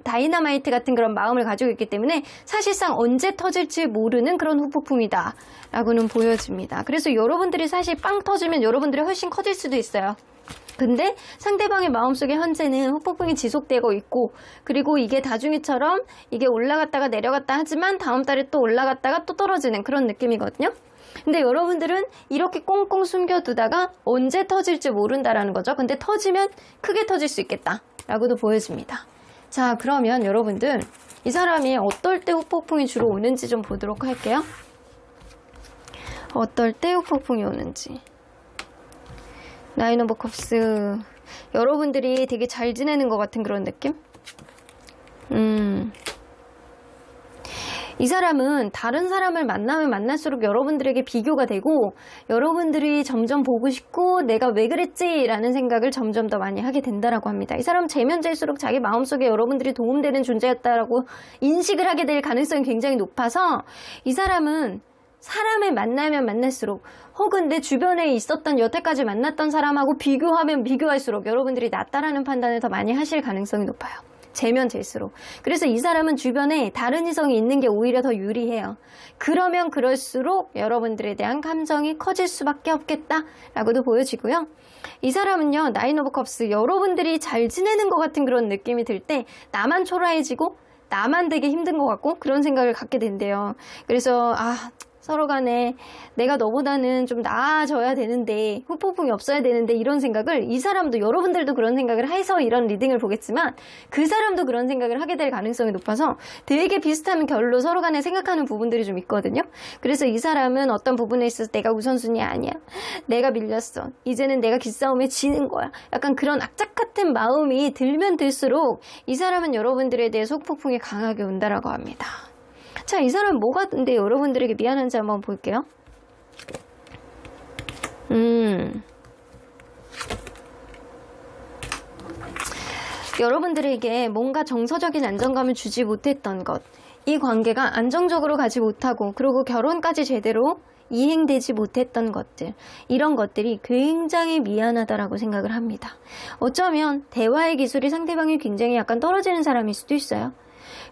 다이나마이트 같은 그런 마음을 가지고 있기 때문에 사실상 언제 터질지 모르는 그런 후폭풍이다 라고는 보여집니다. 그래서 여러분들이 사실 빵 터지면 여러분들이 훨씬 커질 수도 있어요. 근데 상대방의 마음속에 현재는 후폭풍이 지속되고 있고, 그리고 이게 다중이처럼 이게 올라갔다가 내려갔다 하지만 다음 달에 또 올라갔다가 또 떨어지는 그런 느낌이거든요. 근데 여러분들은 이렇게 꽁꽁 숨겨두다가 언제 터질지 모른다라는 거죠. 근데 터지면 크게 터질 수 있겠다 라고도 보여집니다. 자, 그러면 여러분들 이 사람이 어떨 때 후폭풍이 주로 오는지 좀 보도록 할게요. 어떨 때 후폭풍이 오는지. 나인 오브 컵스. 여러분들이 되게 잘 지내는 것 같은 그런 느낌? 이 사람은 다른 사람을 만나면 만날수록 여러분들에게 비교가 되고 여러분들이 점점 보고 싶고 내가 왜 그랬지? 라는 생각을 점점 더 많이 하게 된다라고 합니다. 이 사람은 재면제일수록 자기 마음속에 여러분들이 도움되는 존재였다라고 인식을 하게 될 가능성이 굉장히 높아서 이 사람은 사람을 만나면 만날수록 혹은 내 주변에 있었던 여태까지 만났던 사람하고 비교하면 비교할수록 여러분들이 낫다라는 판단을 더 많이 하실 가능성이 높아요. 재면 재수록. 그래서 이 사람은 주변에 다른 이성이 있는 게 오히려 더 유리해요. 그러면 그럴수록 여러분들에 대한 감정이 커질 수밖에 없겠다라고도 보여지고요. 이 사람은요, 나인 오브 컵스, 여러분들이 잘 지내는 것 같은 그런 느낌이 들 때 나만 초라해지고 나만 되게 힘든 것 같고 그런 생각을 갖게 된대요. 그래서 서로 간에 내가 너보다는 좀 나아져야 되는데 후폭풍이 없어야 되는데 이런 생각을 이 사람도 여러분들도 그런 생각을 해서 이런 리딩을 보겠지만 그 사람도 그런 생각을 하게 될 가능성이 높아서 되게 비슷한 결로 서로 간에 생각하는 부분들이 좀 있거든요. 그래서 이 사람은 어떤 부분에 있어서 내가 우선순위 아니야. 내가 밀렸어. 이제는 내가 기싸움에 지는 거야. 약간 그런 악착 같은 마음이 들면 들수록 이 사람은 여러분들에 대해 후폭풍이 강하게 온다라고 합니다. 자, 이 사람 뭐가 근데 여러분들에게 미안한지 한번 볼게요. 여러분들에게 뭔가 정서적인 안정감을 주지 못했던 것, 이 관계가 안정적으로 가지 못하고 그리고 결혼까지 제대로 이행되지 못했던 것들, 이런 것들이 굉장히 미안하다라고 생각을 합니다. 어쩌면 대화의 기술이 상대방이 굉장히 약간 떨어지는 사람일 수도 있어요.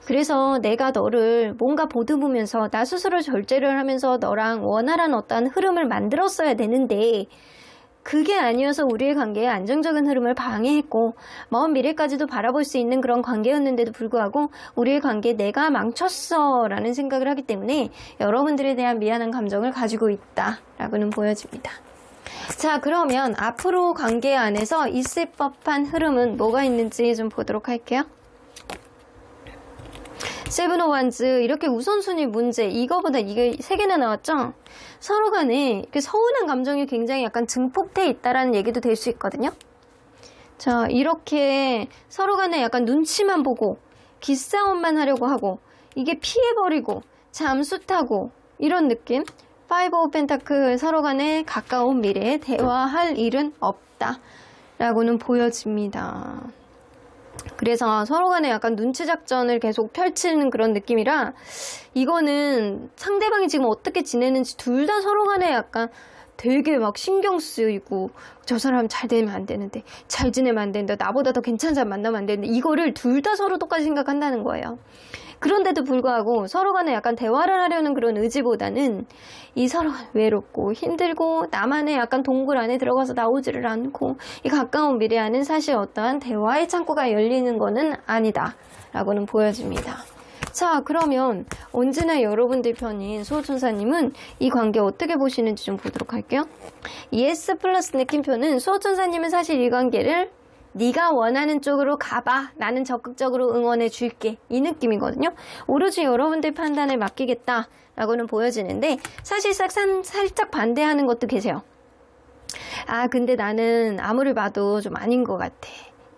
그래서 내가 너를 뭔가 보듬으면서 나 스스로 절제를 하면서 너랑 원활한 어떤 흐름을 만들었어야 되는데 그게 아니어서 우리의 관계의 안정적인 흐름을 방해했고 먼 미래까지도 바라볼 수 있는 그런 관계였는데도 불구하고 우리의 관계에 내가 망쳤어 라는 생각을 하기 때문에 여러분들에 대한 미안한 감정을 가지고 있다 라고는 보여집니다. 자, 그러면 앞으로 관계 안에서 있을 법한 흐름은 뭐가 있는지 좀 보도록 할게요. 세븐 오브 원즈, 이렇게 우선순위 문제, 이거보다 이게 3개나 나왔죠? 서로 간에 이렇게 서운한 감정이 굉장히 약간 증폭돼 있다라는 얘기도 될 수 있거든요. 자, 이렇게 서로 간에 약간 눈치만 보고 기싸움만 하려고 하고 이게 피해버리고 잠수 타고 이런 느낌. 파이브 오브 펜타클, 서로 간에 가까운 미래에 대화할 일은 없다 라고는 보여집니다. 그래서 서로 간에 약간 눈치 작전을 계속 펼치는 그런 느낌이라 이거는 상대방이 지금 어떻게 지내는지 둘 다 서로 간에 약간 되게 막 신경 쓰이고 저 사람 잘 되면 안 되는데 잘 지내면 안 되는데 나보다 더 괜찮은 사람 만나면 안 되는데 이거를 둘 다 서로 똑같이 생각한다는 거예요. 그런데도 불구하고 서로 간에 약간 대화를 하려는 그런 의지보다는 이 서로 외롭고 힘들고 나만의 약간 동굴 안에 들어가서 나오지를 않고 이 가까운 미래에는 사실 어떠한 대화의 창구가 열리는 거는 아니다 라고는 보여집니다. 자, 그러면 언제나 여러분들 편인 수호천사님은 이 관계 어떻게 보시는지 좀 보도록 할게요. ES 플러스 느낌표는 수호천사님은 사실 이 관계를 네가 원하는 쪽으로 가봐. 나는 적극적으로 응원해 줄게. 이 느낌이거든요. 오로지 여러분들 판단을 맡기겠다라고는 보여지는데 사실상 살짝 반대하는 것도 계세요. 근데 나는 아무리 봐도 좀 아닌 것 같아.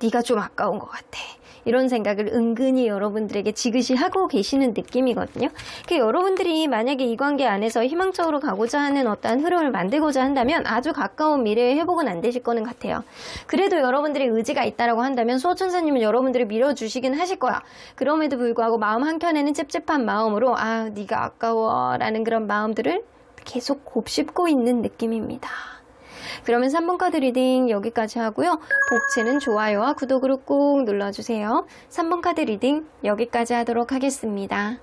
네가 좀 아까운 것 같아. 이런 생각을 은근히 여러분들에게 지그시 하고 계시는 느낌이거든요. 여러분들이 만약에 이 관계 안에서 희망적으로 가고자 하는 어떠한 흐름을 만들고자 한다면 아주 가까운 미래에 회복은 안 되실 거는 같아요. 그래도 여러분들의 의지가 있다라고 한다면 수호천사님은 여러분들을 밀어주시긴 하실 거야. 그럼에도 불구하고 마음 한켠에는 찝찝한 마음으로 네가 아까워 라는 그런 마음들을 계속 곱씹고 있는 느낌입니다. 그러면 3번 카드 리딩 여기까지 하고요. 복채는 좋아요와 구독으로 꾹 눌러주세요. 3번 카드 리딩 여기까지 하도록 하겠습니다.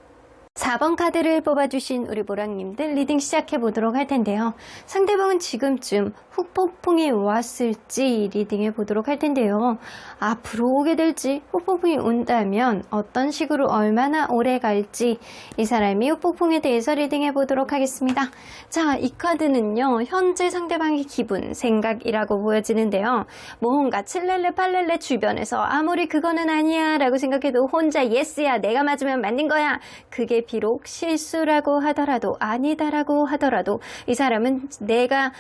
4번 카드를 뽑아주신 우리 보랑님들 리딩 시작해 보도록 할 텐데요. 상대방은 지금쯤 후폭풍이 왔을지 리딩해 보도록 할 텐데요. 앞으로 오게 될지, 후폭풍이 온다면 어떤 식으로 얼마나 오래 갈지 이 사람이 후폭풍에 대해서 리딩해 보도록 하겠습니다. 자, 이 카드는요. 현재 상대방의 기분, 생각이라고 보여지는데요. 뭔가 칠렐레 팔렐레 주변에서 아무리 그거는 아니야 라고 생각해도 혼자 예스야, 내가 맞으면 맞는 거야, 그게 비록 실수라고 하더라도, 아니다라고 하더라도 이 사람은 내가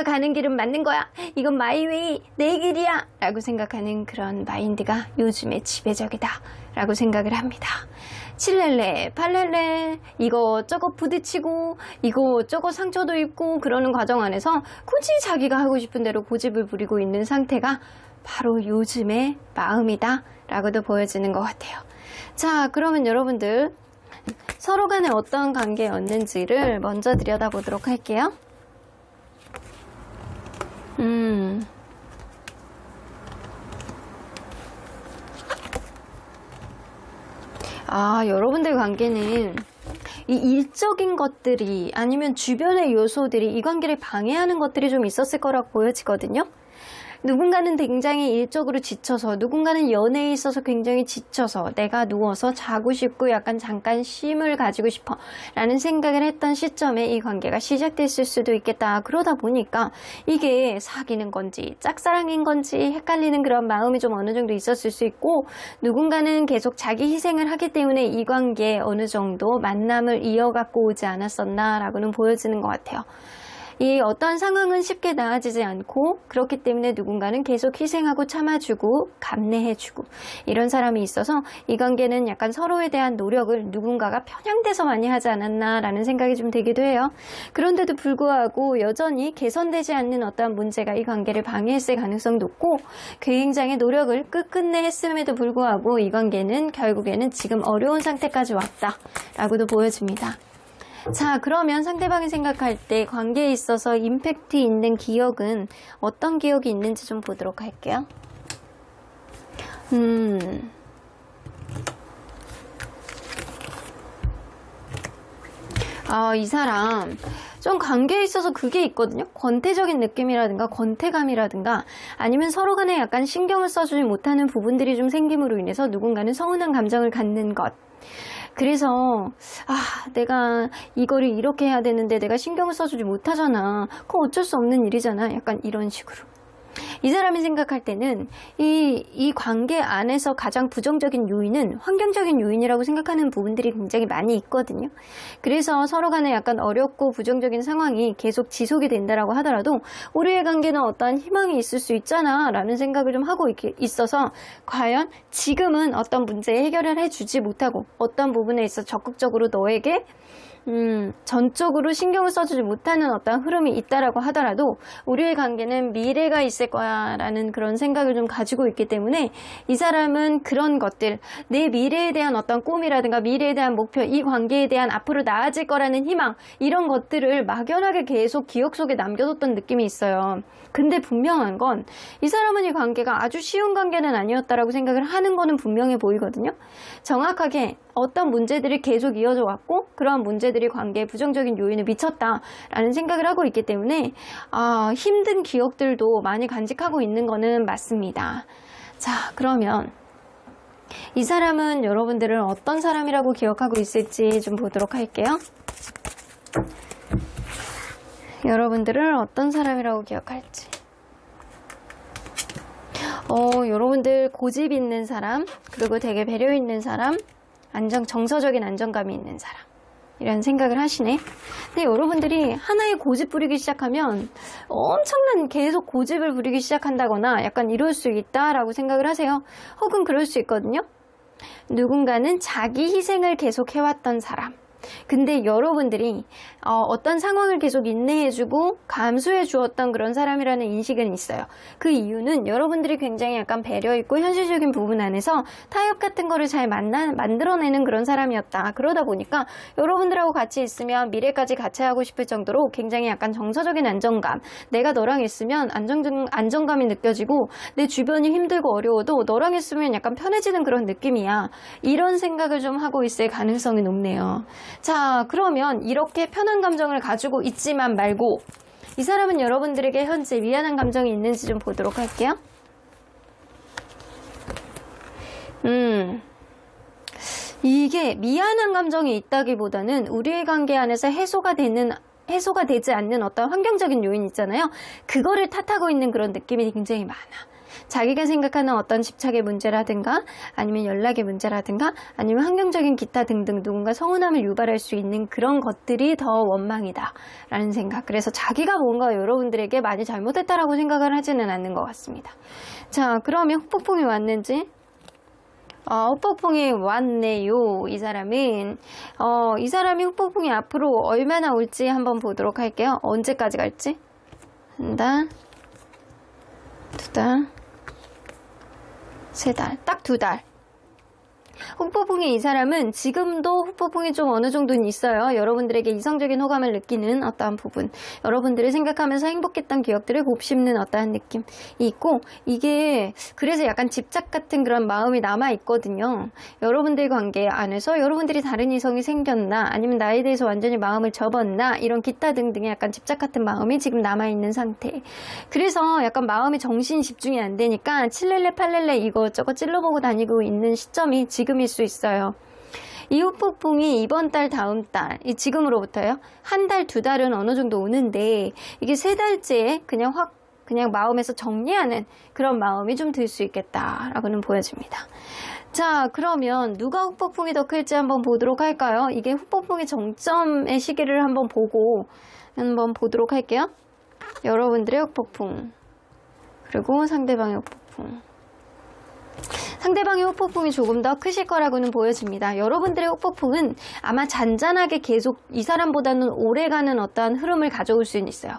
가는 길은 맞는 거야, 이건 마이웨이, 내 길이야 라고 생각하는 그런 마인드가 요즘에 지배적이다 라고 생각을 합니다. 칠렐레 팔렐레 이것저것 부딪히고 이것저것 상처도 입고 그러는 과정 안에서 굳이 자기가 하고 싶은 대로 고집을 부리고 있는 상태가 바로 요즘의 마음이다 라고도 보여지는 것 같아요. 자, 그러면 여러분들 서로 간에 어떤 관계였는지를 먼저 들여다보도록 할게요. 여러분들 관계는 이 일적인 것들이 아니면 주변의 요소들이 이 관계를 방해하는 것들이 좀 있었을 거라고 보여지거든요. 누군가는 굉장히 일적으로 지쳐서, 누군가는 연애에 있어서 굉장히 지쳐서 내가 누워서 자고 싶고 약간 잠깐 쉼을 가지고 싶어 라는 생각을 했던 시점에 이 관계가 시작됐을 수도 있겠다. 그러다 보니까 이게 사귀는 건지 짝사랑인 건지 헷갈리는 그런 마음이 좀 어느 정도 있었을 수 있고, 누군가는 계속 자기 희생을 하기 때문에 이 관계에 어느 정도 만남을 이어갖고 오지 않았었나 라고는 보여지는 것 같아요. 이 어떤 상황은 쉽게 나아지지 않고, 그렇기 때문에 누군가는 계속 희생하고 참아주고 감내해주고 이런 사람이 있어서 이 관계는 약간 서로에 대한 노력을 누군가가 편향돼서 많이 하지 않았나 라는 생각이 좀 들기도 해요. 그런데도 불구하고 여전히 개선되지 않는 어떠한 문제가 이 관계를 방해했을 가능성이 높고, 굉장히 노력을 끝끝내 했음에도 불구하고 이 관계는 결국에는 지금 어려운 상태까지 왔다 라고도 보여집니다. 자, 그러면 상대방이 생각할 때 관계에 있어서 임팩트 있는 기억은 어떤 기억이 있는지 좀 보도록 할게요. 이 사람 좀 관계에 있어서 그게 있거든요. 권태적인 느낌이라든가 권태감이라든가 아니면 서로 간에 약간 신경을 써주지 못하는 부분들이 좀 생김으로 인해서 누군가는 서운한 감정을 갖는 것. 그래서 내가 이거를 이렇게 해야 되는데 내가 신경을 써주지 못하잖아, 그거 어쩔 수 없는 일이잖아, 약간 이런 식으로. 이 사람이 생각할 때는 이 관계 안에서 가장 부정적인 요인은 환경적인 요인이라고 생각하는 부분들이 굉장히 많이 있거든요. 그래서 서로 간에 약간 어렵고 부정적인 상황이 계속 지속이 된다라고 하더라도 우리의 관계는 어떠한 희망이 있을 수 있잖아 라는 생각을 좀 하고 있어서, 과연 지금은 어떤 문제에 해결을 해주지 못하고 어떤 부분에 있어 적극적으로 너에게 전적으로 신경을 써주지 못하는 어떤 흐름이 있다라고 하더라도 우리의 관계는 미래가 있을 거야 라는 그런 생각을 좀 가지고 있기 때문에 이 사람은 그런 것들, 내 미래에 대한 어떤 꿈이라든가 미래에 대한 목표, 이 관계에 대한 앞으로 나아질 거라는 희망, 이런 것들을 막연하게 계속 기억 속에 남겨뒀던 느낌이 있어요. 근데 분명한 건 이 사람은 이 관계가 아주 쉬운 관계는 아니었다라고 생각을 하는 거는 분명해 보이거든요. 정확하게 어떤 문제들이 계속 이어져 왔고 그러한 문제들이 관계에 부정적인 요인을 미쳤다라는 생각을 하고 있기 때문에 힘든 기억들도 많이 간직하고 있는 거는 맞습니다. 자, 그러면 이 사람은 여러분들을 어떤 사람이라고 기억하고 있을지 좀 보도록 할게요. 여러분들을 어떤 사람이라고 기억할지. 여러분들 고집 있는 사람, 그리고 되게 배려 있는 사람, 정서적인 안정감이 있는 사람, 이런 생각을 하시네. 근데 여러분들이 하나의 고집 부리기 시작하면 엄청난 계속 고집을 부리기 시작한다거나 약간 이럴 수 있다라고 생각을 하세요. 혹은 그럴 수 있거든요. 누군가는 자기 희생을 계속 해왔던 사람, 근데 여러분들이 어떤 상황을 계속 인내해주고 감수해 주었던 그런 사람이라는 인식은 있어요. 그 이유는 여러분들이 굉장히 약간 배려있고 현실적인 부분 안에서 타협 같은 거를 잘 만들어내는 그런 사람이었다. 그러다 보니까 여러분들하고 같이 있으면 미래까지 같이 하고 싶을 정도로 굉장히 약간 정서적인 안정감, 내가 너랑 있으면 안정감이 느껴지고 내 주변이 힘들고 어려워도 너랑 있으면 약간 편해지는 그런 느낌이야. 이런 생각을 좀 하고 있을 가능성이 높네요. 자, 그러면 이렇게 편한 감정을 가지고 있지만 말고 이 사람은 여러분들에게 현재 미안한 감정이 있는지 좀 보도록 할게요. 이게 미안한 감정이 있다기보다는 우리의 관계 안에서 해소가 되지 않는 어떤 환경적인 요인 있잖아요. 그거를 탓하고 있는 그런 느낌이 굉장히 많아. 자기가 생각하는 어떤 집착의 문제라든가 아니면 연락의 문제라든가 아니면 환경적인 기타 등등 누군가 서운함을 유발할 수 있는 그런 것들이 더 원망이다 라는 생각. 그래서 자기가 뭔가 여러분들에게 많이 잘못했다라고 생각을 하지는 않는 것 같습니다. 자, 그러면 후폭풍이 왔는지 후폭풍이 왔네요. 이 사람은 이 사람이 후폭풍이 앞으로 얼마나 올지 한번 보도록 할게요. 언제까지 갈지? 한 달, 두 달, 세 달, 딱 두 달. 후폭풍이 이 사람은 지금도 후폭풍이 좀 어느 정도는 있어요. 여러분들에게 이성적인 호감을 느끼는 어떠한 부분, 여러분들을 생각하면서 행복했던 기억들을 곱씹는 어떠한 느낌이 있고, 이게 그래서 약간 집착 같은 그런 마음이 남아있거든요. 여러분들 관계 안에서 여러분들이 다른 이성이 생겼나 아니면 나에 대해서 완전히 마음을 접었나 이런 기타 등등의 약간 집착 같은 마음이 지금 남아있는 상태. 그래서 약간 마음이 정신 집중이 안 되니까 칠렐레 팔렐레 이것저것 찔러보고 다니고 있는 시점이 지금일 수 있어요. 이 후폭풍이 이번 달 다음 달 지금으로부터요 한 달 두 달은 어느 정도 오는데 이게 세 달째에 그냥 마음에서 정리하는 그런 마음이 좀 들 수 있겠다라고는 보여집니다. 자, 그러면 누가 후폭풍이 더 클지 한번 보도록 할까요? 이게 후폭풍의 정점의 시기를 한번 보도록 할게요. 여러분들의 후폭풍 그리고 상대방의 후폭풍. 상대방의 후폭풍이 조금 더 크실 거라고는 보여집니다. 여러분들의 후폭풍은 아마 잔잔하게 계속 이 사람보다는 오래가는 어떠한 흐름을 가져올 수는 있어요.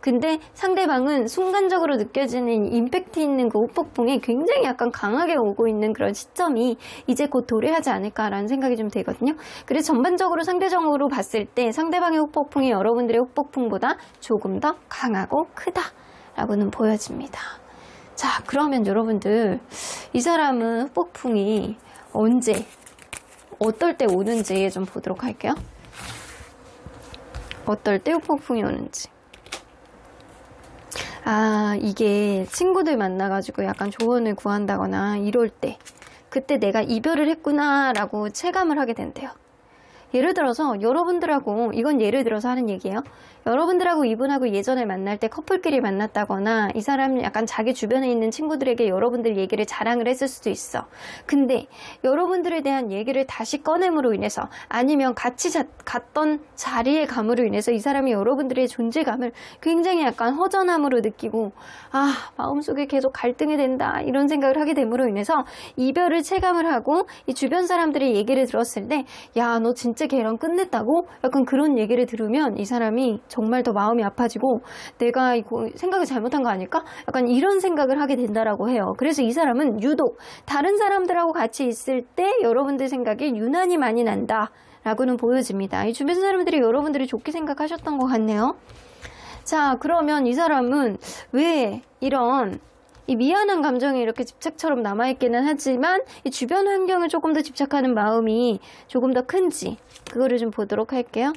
근데 상대방은 순간적으로 느껴지는 임팩트 있는 그 후폭풍이 굉장히 약간 강하게 오고 있는 그런 시점이 이제 곧 도래하지 않을까라는 생각이 좀 들거든요. 그래서 전반적으로 상대적으로 봤을 때 상대방의 후폭풍이 여러분들의 후폭풍보다 조금 더 강하고 크다라고는 보여집니다. 자, 그러면 여러분들 이 사람은 후폭풍이 언제 어떨 때 오는지 좀 보도록 할게요. 어떨 때 후폭풍이 오는지. 이게 친구들 만나가지고 약간 조언을 구한다거나 이럴 때 그때 내가 이별을 했구나 라고 체감을 하게 된대요. 예를 들어서 여러분들하고, 이건 예를 들어서 하는 얘기예요. 여러분들하고 이분하고 예전에 만날 때 커플끼리 만났다거나 이 사람 약간 자기 주변에 있는 친구들에게 여러분들 얘기를 자랑을 했을 수도 있어. 근데 여러분들에 대한 얘기를 다시 꺼냄으로 인해서 아니면 같이 갔던 자리의 감으로 인해서 이 사람이 여러분들의 존재감을 굉장히 약간 허전함으로 느끼고 마음속에 계속 갈등이 된다 이런 생각을 하게 됨으로 인해서 이별을 체감을 하고 이 주변 사람들의 얘기를 들었을 때 야, 너 진짜 걔랑 끝냈다고? 약간 그런 얘기를 들으면 이 사람이 정말 더 마음이 아파지고 내가 이거 생각을 잘못한 거 아닐까? 약간 이런 생각을 하게 된다라고 해요. 그래서 이 사람은 유독 다른 사람들하고 같이 있을 때 여러분들 생각이 유난히 많이 난다 라고는 보여집니다. 이 주변 사람들이 여러분들이 좋게 생각하셨던 것 같네요. 자, 그러면 이 사람은 왜 이런 이 미안한 감정이 이렇게 집착처럼 남아있기는 하지만 이 주변 환경을 조금 더 집착하는 마음이 조금 더 큰지 그거를 좀 보도록 할게요.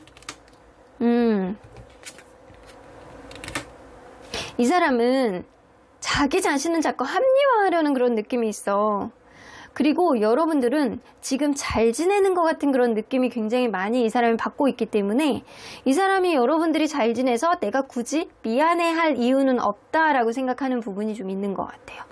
이 사람은 자기 자신은 자꾸 합리화하려는 그런 느낌이 있어. 그리고 여러분들은 지금 잘 지내는 것 같은 그런 느낌이 굉장히 많이 이 사람이 받고 있기 때문에 이 사람이 여러분들이 잘 지내서 내가 굳이 미안해할 이유는 없다라고 생각하는 부분이 좀 있는 것 같아요.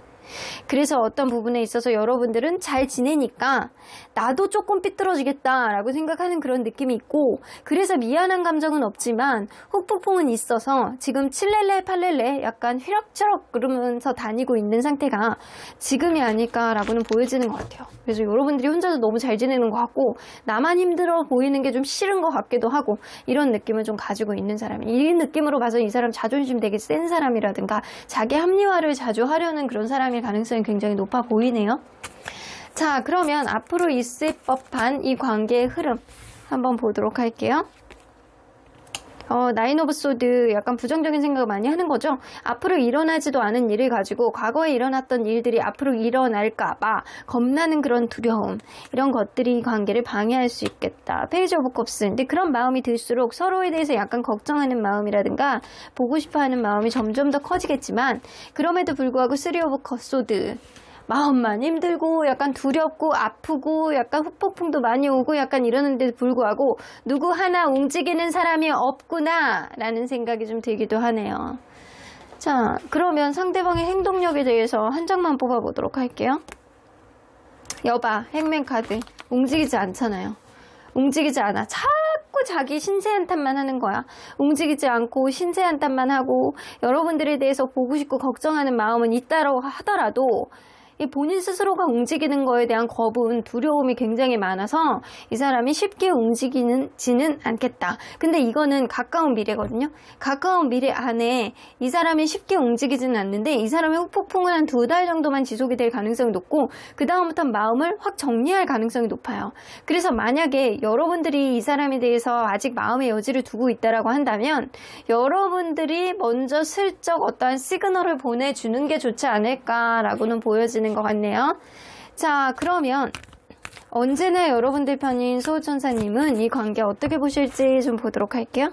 그래서 어떤 부분에 있어서 여러분들은 잘 지내니까 나도 조금 삐뚤어지겠다라고 생각하는 그런 느낌이 있고, 그래서 미안한 감정은 없지만 후폭풍은 있어서 지금 칠렐레 팔렐레 약간 휘럭저럭 그러면서 다니고 있는 상태가 지금이 아닐까라고는 보여지는 것 같아요. 그래서 여러분들이 혼자서 너무 잘 지내는 것 같고 나만 힘들어 보이는 게 좀 싫은 것 같기도 하고, 이런 느낌을 좀 가지고 있는 사람이, 이 느낌으로 봐서 이 사람 자존심 되게 센 사람이라든가 자기 합리화를 자주 하려는 그런 사람일 가능성이 굉장히 높아 보이네요. 자, 그러면 앞으로 있을 법한 이 관계의 흐름 한번 보도록 할게요. 나인 오브 소드, 약간 부정적인 생각을 많이 하는 거죠. 앞으로 일어나지도 않은 일을 가지고 과거에 일어났던 일들이 앞으로 일어날까봐 겁나는 그런 두려움, 이런 것들이 관계를 방해할 수 있겠다. 페이지 오브 컵스. 근데 그런 마음이 들수록 서로에 대해서 약간 걱정하는 마음이라든가 보고 싶어하는 마음이 점점 더 커지겠지만, 그럼에도 불구하고 쓰리 오브 컵소드, 마음만 힘들고 약간 두렵고 아프고 약간 후폭풍도 많이 오고 약간 이러는데도 불구하고 누구 하나 움직이는 사람이 없구나 라는 생각이 좀 들기도 하네요. 자, 그러면 상대방의 행동력에 대해서 한 장만 뽑아보도록 할게요. 여봐, 행맨 카드. 움직이지 않잖아요. 움직이지 않아. 자꾸 자기 신세 한탄만 하는 거야. 움직이지 않고 신세 한탄만 하고, 여러분들에 대해서 보고 싶고 걱정하는 마음은 있다고 하더라도 이 본인 스스로가 움직이는 거에 대한 겁은, 두려움이 굉장히 많아서 이 사람이 쉽게 움직이지는 않겠다. 근데 이거는 가까운 미래거든요. 가까운 미래 안에 이 사람이 쉽게 움직이지는 않는데, 이 사람의 후폭풍은 한 2달 정도만 지속이 될 가능성이 높고, 그 다음부터는 마음을 확 정리할 가능성이 높아요. 그래서 만약에 여러분들이 이 사람에 대해서 아직 마음의 여지를 두고 있다라고 한다면, 여러분들이 먼저 슬쩍 어떠한 시그널을 보내주는 게 좋지 않을까라고는 보여지는 것 같네요. 자, 그러면 언제나 여러분들 편인 소우천사님은 이 관계 어떻게 보실지 좀 보도록 할게요.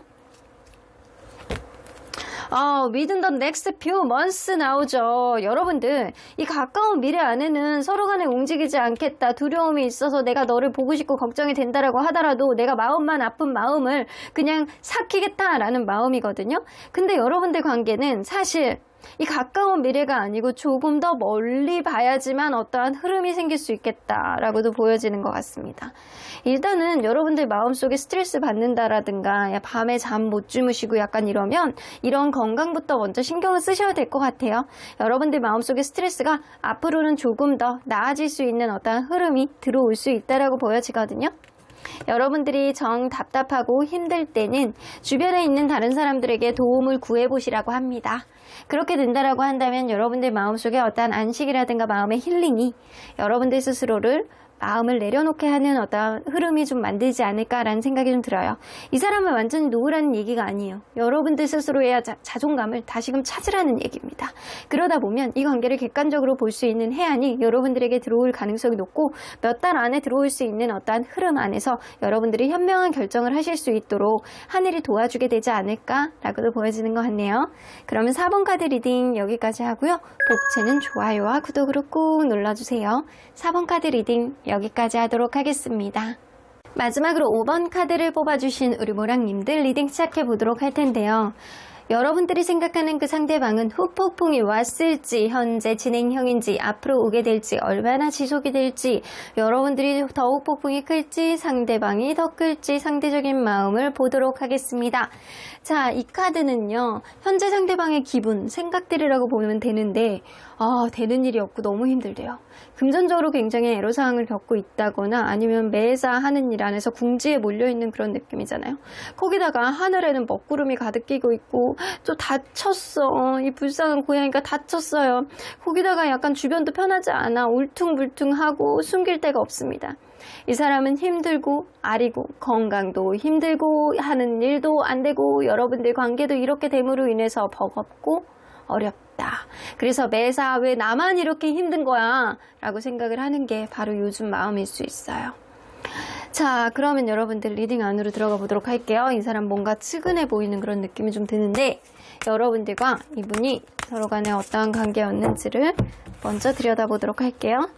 within the next few months 나오죠. 여러분들, 이 가까운 미래 안에는 서로 간에 움직이지 않겠다, 두려움이 있어서 내가 너를 보고 싶고 걱정이 된다라고 하더라도 내가 마음만 아픈 마음을 그냥 삭히겠다라는 마음이거든요. 근데 여러분들 관계는 사실 이 가까운 미래가 아니고 조금 더 멀리 봐야지만 어떠한 흐름이 생길 수 있겠다라고도 보여지는 것 같습니다. 일단은 여러분들 마음속에 스트레스 받는다라든가 밤에 잠 못 주무시고 약간 이러면 이런 건강부터 먼저 신경을 쓰셔야 될 것 같아요. 여러분들 마음속에 스트레스가 앞으로는 조금 더 나아질 수 있는 어떠한 흐름이 들어올 수 있다라고 보여지거든요. 여러분들이 정 답답하고 힘들 때는 주변에 있는 다른 사람들에게 도움을 구해보시라고 합니다. 그렇게 된다라고 한다면 여러분들 마음속에 어떠한 안식이라든가 마음의 힐링이 여러분들 스스로를 마음을 내려놓게 하는 어떤 흐름이 좀 만들지 않을까라는 생각이 좀 들어요. 이 사람을 완전히 놓으라는 얘기가 아니에요. 여러분들 스스로의 자존감을 다시금 찾으라는 얘기입니다. 그러다 보면 이 관계를 객관적으로 볼 수 있는 해안이 여러분들에게 들어올 가능성이 높고, 몇 달 안에 들어올 수 있는 어떠한 흐름 안에서 여러분들이 현명한 결정을 하실 수 있도록 하늘이 도와주게 되지 않을까라고도 보여지는 것 같네요. 그러면 4번 카드 리딩 여기까지 하고요. 복채는 좋아요와 구독으로 꾹 눌러주세요. 4번 카드 리딩 여기까지 하도록 하겠습니다. 마지막으로 5번 카드를 뽑아주신 우리 모랑님들 리딩 시작해 보도록 할 텐데요. 여러분들이 생각하는 그 상대방은 후폭풍이 왔을지, 현재 진행형인지, 앞으로 오게 될지, 얼마나 지속이 될지, 여러분들이 더욱 폭풍이 클지, 상대방이 더 클지, 상대적인 마음을 보도록 하겠습니다. 자, 이 카드는요, 현재 상대방의 기분, 생각들이라고 보면 되는데, 되는 일이 없고 너무 힘들대요. 금전적으로 굉장히 애로사항을 겪고 있다거나 아니면 매사 하는 일 안에서 궁지에 몰려있는 그런 느낌이잖아요. 거기다가 하늘에는 먹구름이 가득 끼고 있고 또 다쳤어. 이 불쌍한 고양이가 다쳤어요. 거기다가 약간 주변도 편하지 않아. 울퉁불퉁하고 숨길 데가 없습니다. 이 사람은 힘들고 아리고 건강도 힘들고 하는 일도 안 되고 여러분들 관계도 이렇게 됨으로 인해서 버겁고 어렵다. 그래서 매사 왜 나만 이렇게 힘든 거야? 라고 생각을 하는 게 바로 요즘 마음일 수 있어요. 자, 그러면 여러분들 리딩 안으로 들어가 보도록 할게요. 이 사람 뭔가 측은해 보이는 그런 느낌이 좀 드는데 여러분들과 이분이 서로 간에 어떠한 관계였는지를 먼저 들여다보도록 할게요.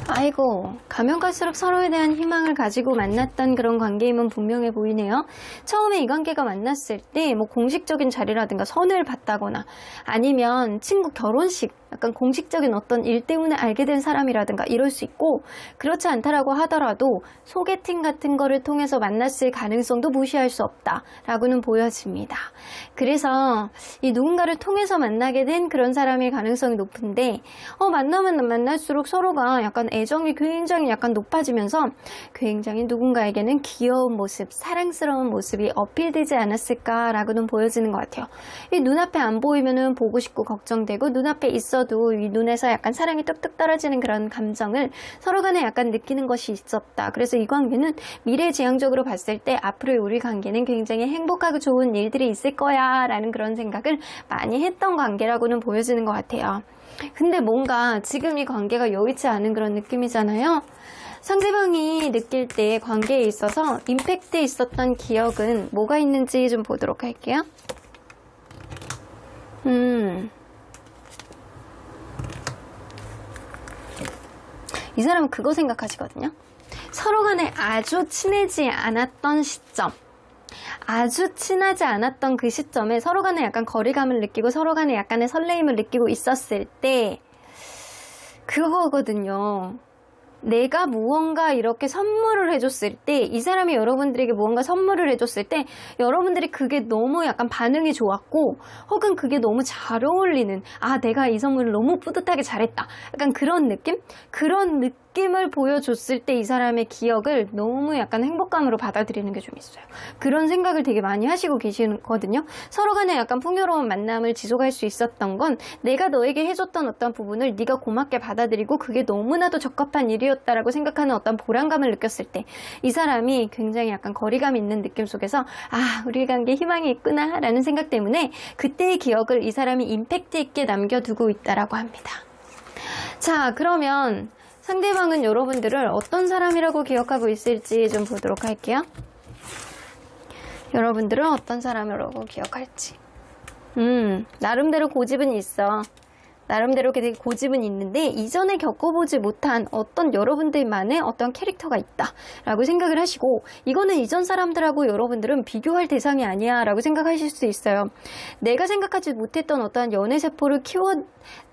아이고, 가면 갈수록 서로에 대한 희망을 가지고 만났던 그런 관계임은 분명해 보이네요. 처음에 이 관계가 만났을 때 뭐 공식적인 자리라든가 선을 봤다거나 아니면 친구 결혼식, 약간 공식적인 어떤 일 때문에 알게 된 사람이라든가 이럴 수 있고, 그렇지 않다라고 하더라도 소개팅 같은 거를 통해서 만났을 가능성도 무시할 수 없다라고는 보여집니다. 그래서 이 누군가를 통해서 만나게 된 그런 사람일 가능성이 높은데, 만나면 만날수록 서로가 약간 애정이 굉장히 약간 높아지면서 굉장히 누군가에게는 귀여운 모습, 사랑스러운 모습이 어필되지 않았을까라고는 보여지는 것 같아요. 이 눈앞에 안 보이면은 보고 싶고 걱정되고, 눈앞에 있어도 이 눈에서 약간 사랑이 뚝뚝 떨어지는 그런 감정을 서로 간에 약간 느끼는 것이 있었다. 그래서 이 관계는 미래지향적으로 봤을 때 앞으로의 우리 관계는 굉장히 행복하고 좋은 일들이 있을 거야 라는 그런 생각을 많이 했던 관계라고는 보여지는 것 같아요. 근데 뭔가 지금 이 관계가 여의치 않은 그런 느낌이잖아요. 상대방이 느낄 때 관계에 있어서 임팩트 있었던 기억은 뭐가 있는지 좀 보도록 할게요. 이 사람은 그거 생각하시거든요. 서로 간에 아주 친해지 않았던 시점, 아주 친하지 않았던 그 시점에 서로 간에 약간 거리감을 느끼고 서로 간에 약간의 설레임을 느끼고 있었을 때 그거거든요. 내가 무언가 이렇게 선물을 해줬을 때, 이 사람이 여러분들에게 무언가 선물을 해줬을 때 여러분들이 그게 너무 약간 반응이 좋았고, 혹은 그게 너무 잘 어울리는, 내가 이 선물을 너무 뿌듯하게 잘했다, 약간 그런 느낌? 그런 느낌을 보여줬을 때 이 사람의 기억을 너무 약간 행복감으로 받아들이는 게 좀 있어요. 그런 생각을 되게 많이 하시고 계시거든요. 서로 간에 약간 풍요로운 만남을 지속할 수 있었던 건 내가 너에게 해줬던 어떤 부분을 네가 고맙게 받아들이고 그게 너무나도 적합한 일이었다라고 생각하는 어떤 보람감을 느꼈을 때 이 사람이 굉장히 약간 거리감 있는 느낌 속에서 우리 관계에 희망이 있구나 라는 생각 때문에 그때의 기억을 이 사람이 임팩트 있게 남겨두고 있다라고 합니다. 자, 그러면 상대방은 여러분들을 어떤 사람이라고 기억하고 있을지 좀 보도록 할게요. 여러분들은 어떤 사람이라고 기억할지. 나름대로 고집은 있어. 나름대로 되게 고집은 있는데 이전에 겪어보지 못한 어떤 여러분들만의 어떤 캐릭터가 있다라고 생각을 하시고, 이거는 이전 사람들하고 여러분들은 비교할 대상이 아니야 라고 생각하실 수 있어요. 내가 생각하지 못했던 어떤 연애세포를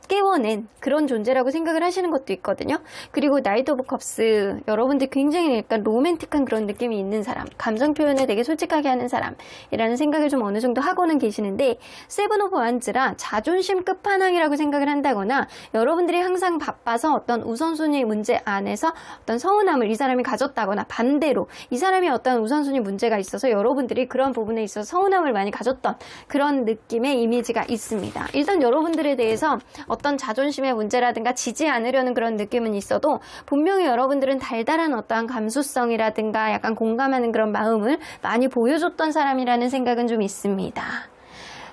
깨워낸 그런 존재라고 생각을 하시는 것도 있거든요. 그리고 나이트 오브 컵스, 여러분들 굉장히 약간 로맨틱한 그런 느낌이 있는 사람, 감정 표현을 되게 솔직하게 하는 사람이라는 생각을 좀 어느 정도 하고는 계시는데, 세븐 오브 완즈라 자존심 끝판왕이라고 생각을 한다거나, 여러분들이 항상 바빠서 어떤 우선순위 문제 안에서 어떤 서운함을 이 사람이 가졌다거나, 반대로 이 사람이 어떤 우선순위 문제가 있어서 여러분들이 그런 부분에 있어서 서운함을 많이 가졌던 그런 느낌의 이미지가 있습니다. 일단 여러분들에 대해서 어떤 자존심의 문제라든가 지지 않으려는 그런 느낌은 있어도 분명히 여러분들은 달달한 어떠한 감수성이라든가 약간 공감하는 그런 마음을 많이 보여줬던 사람이라는 생각은 좀 있습니다.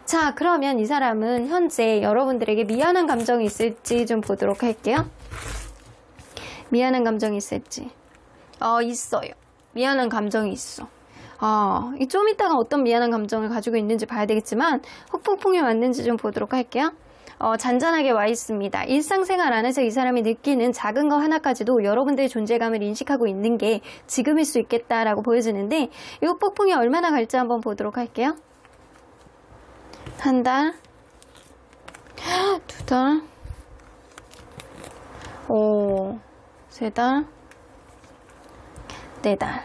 자, 그러면 이 사람은 현재 여러분들에게 미안한 감정이 있을지 좀 보도록 할게요. 미안한 감정이 있을지. 있어요. 미안한 감정이 있어. 좀 이따가 어떤 미안한 감정을 가지고 있는지 봐야 되겠지만 후폭풍이 왔는지 좀 보도록 할게요. 잔잔하게 와 있습니다. 일상생활 안에서 이 사람이 느끼는 작은 거 하나까지도 여러분들의 존재감을 인식하고 있는 게 지금일 수 있겠다라고 보여지는데, 이 폭풍이 얼마나 갈지 한번 보도록 할게요. 한 달, 두 달, 세 달, 네 달.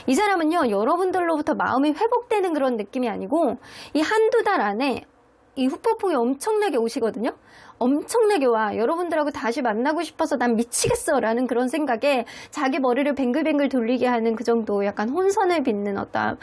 이 사람은요, 여러분들로부터 마음이 회복되는 그런 느낌이 아니고 이 한두 달 안에 이 후폭풍이 엄청나게 오시거든요. 엄청나게 와. 여러분들하고 다시 만나고 싶어서 난 미치겠어 라는 그런 생각에 자기 머리를 뱅글뱅글 돌리게 하는 그 정도 약간 혼선을 빚는 어떤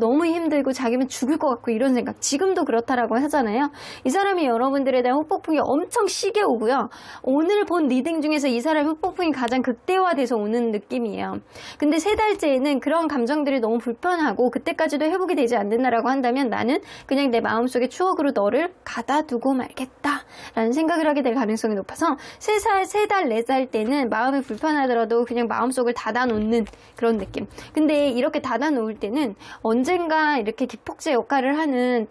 너무 힘들고 자기는 죽을 것 같고 이런 생각, 지금도 그렇다라고 하잖아요. 이 사람이 여러분들에 대한 후폭풍이 엄청 시게 오고요. 오늘 본 리딩 중에서 이 사람의 후폭풍이 가장 극대화돼서 오는 느낌이에요. 근데 세 달째에는 그런 감정들이 너무 불편하고 그때까지도 회복이 되지 않는다라고 한다면 나는 그냥 내 마음속에 추억으로 너를 가다두고 말겠다 라는 생각을 하게 될 가능성이 높아서 3살, 3달, 4살 때는 마음이 불편하더라도 그냥 마음속을 닫아놓는 그런 느낌. 근데 이렇게 닫아놓을 때는 언젠가 이렇게 기폭제 역할을 하는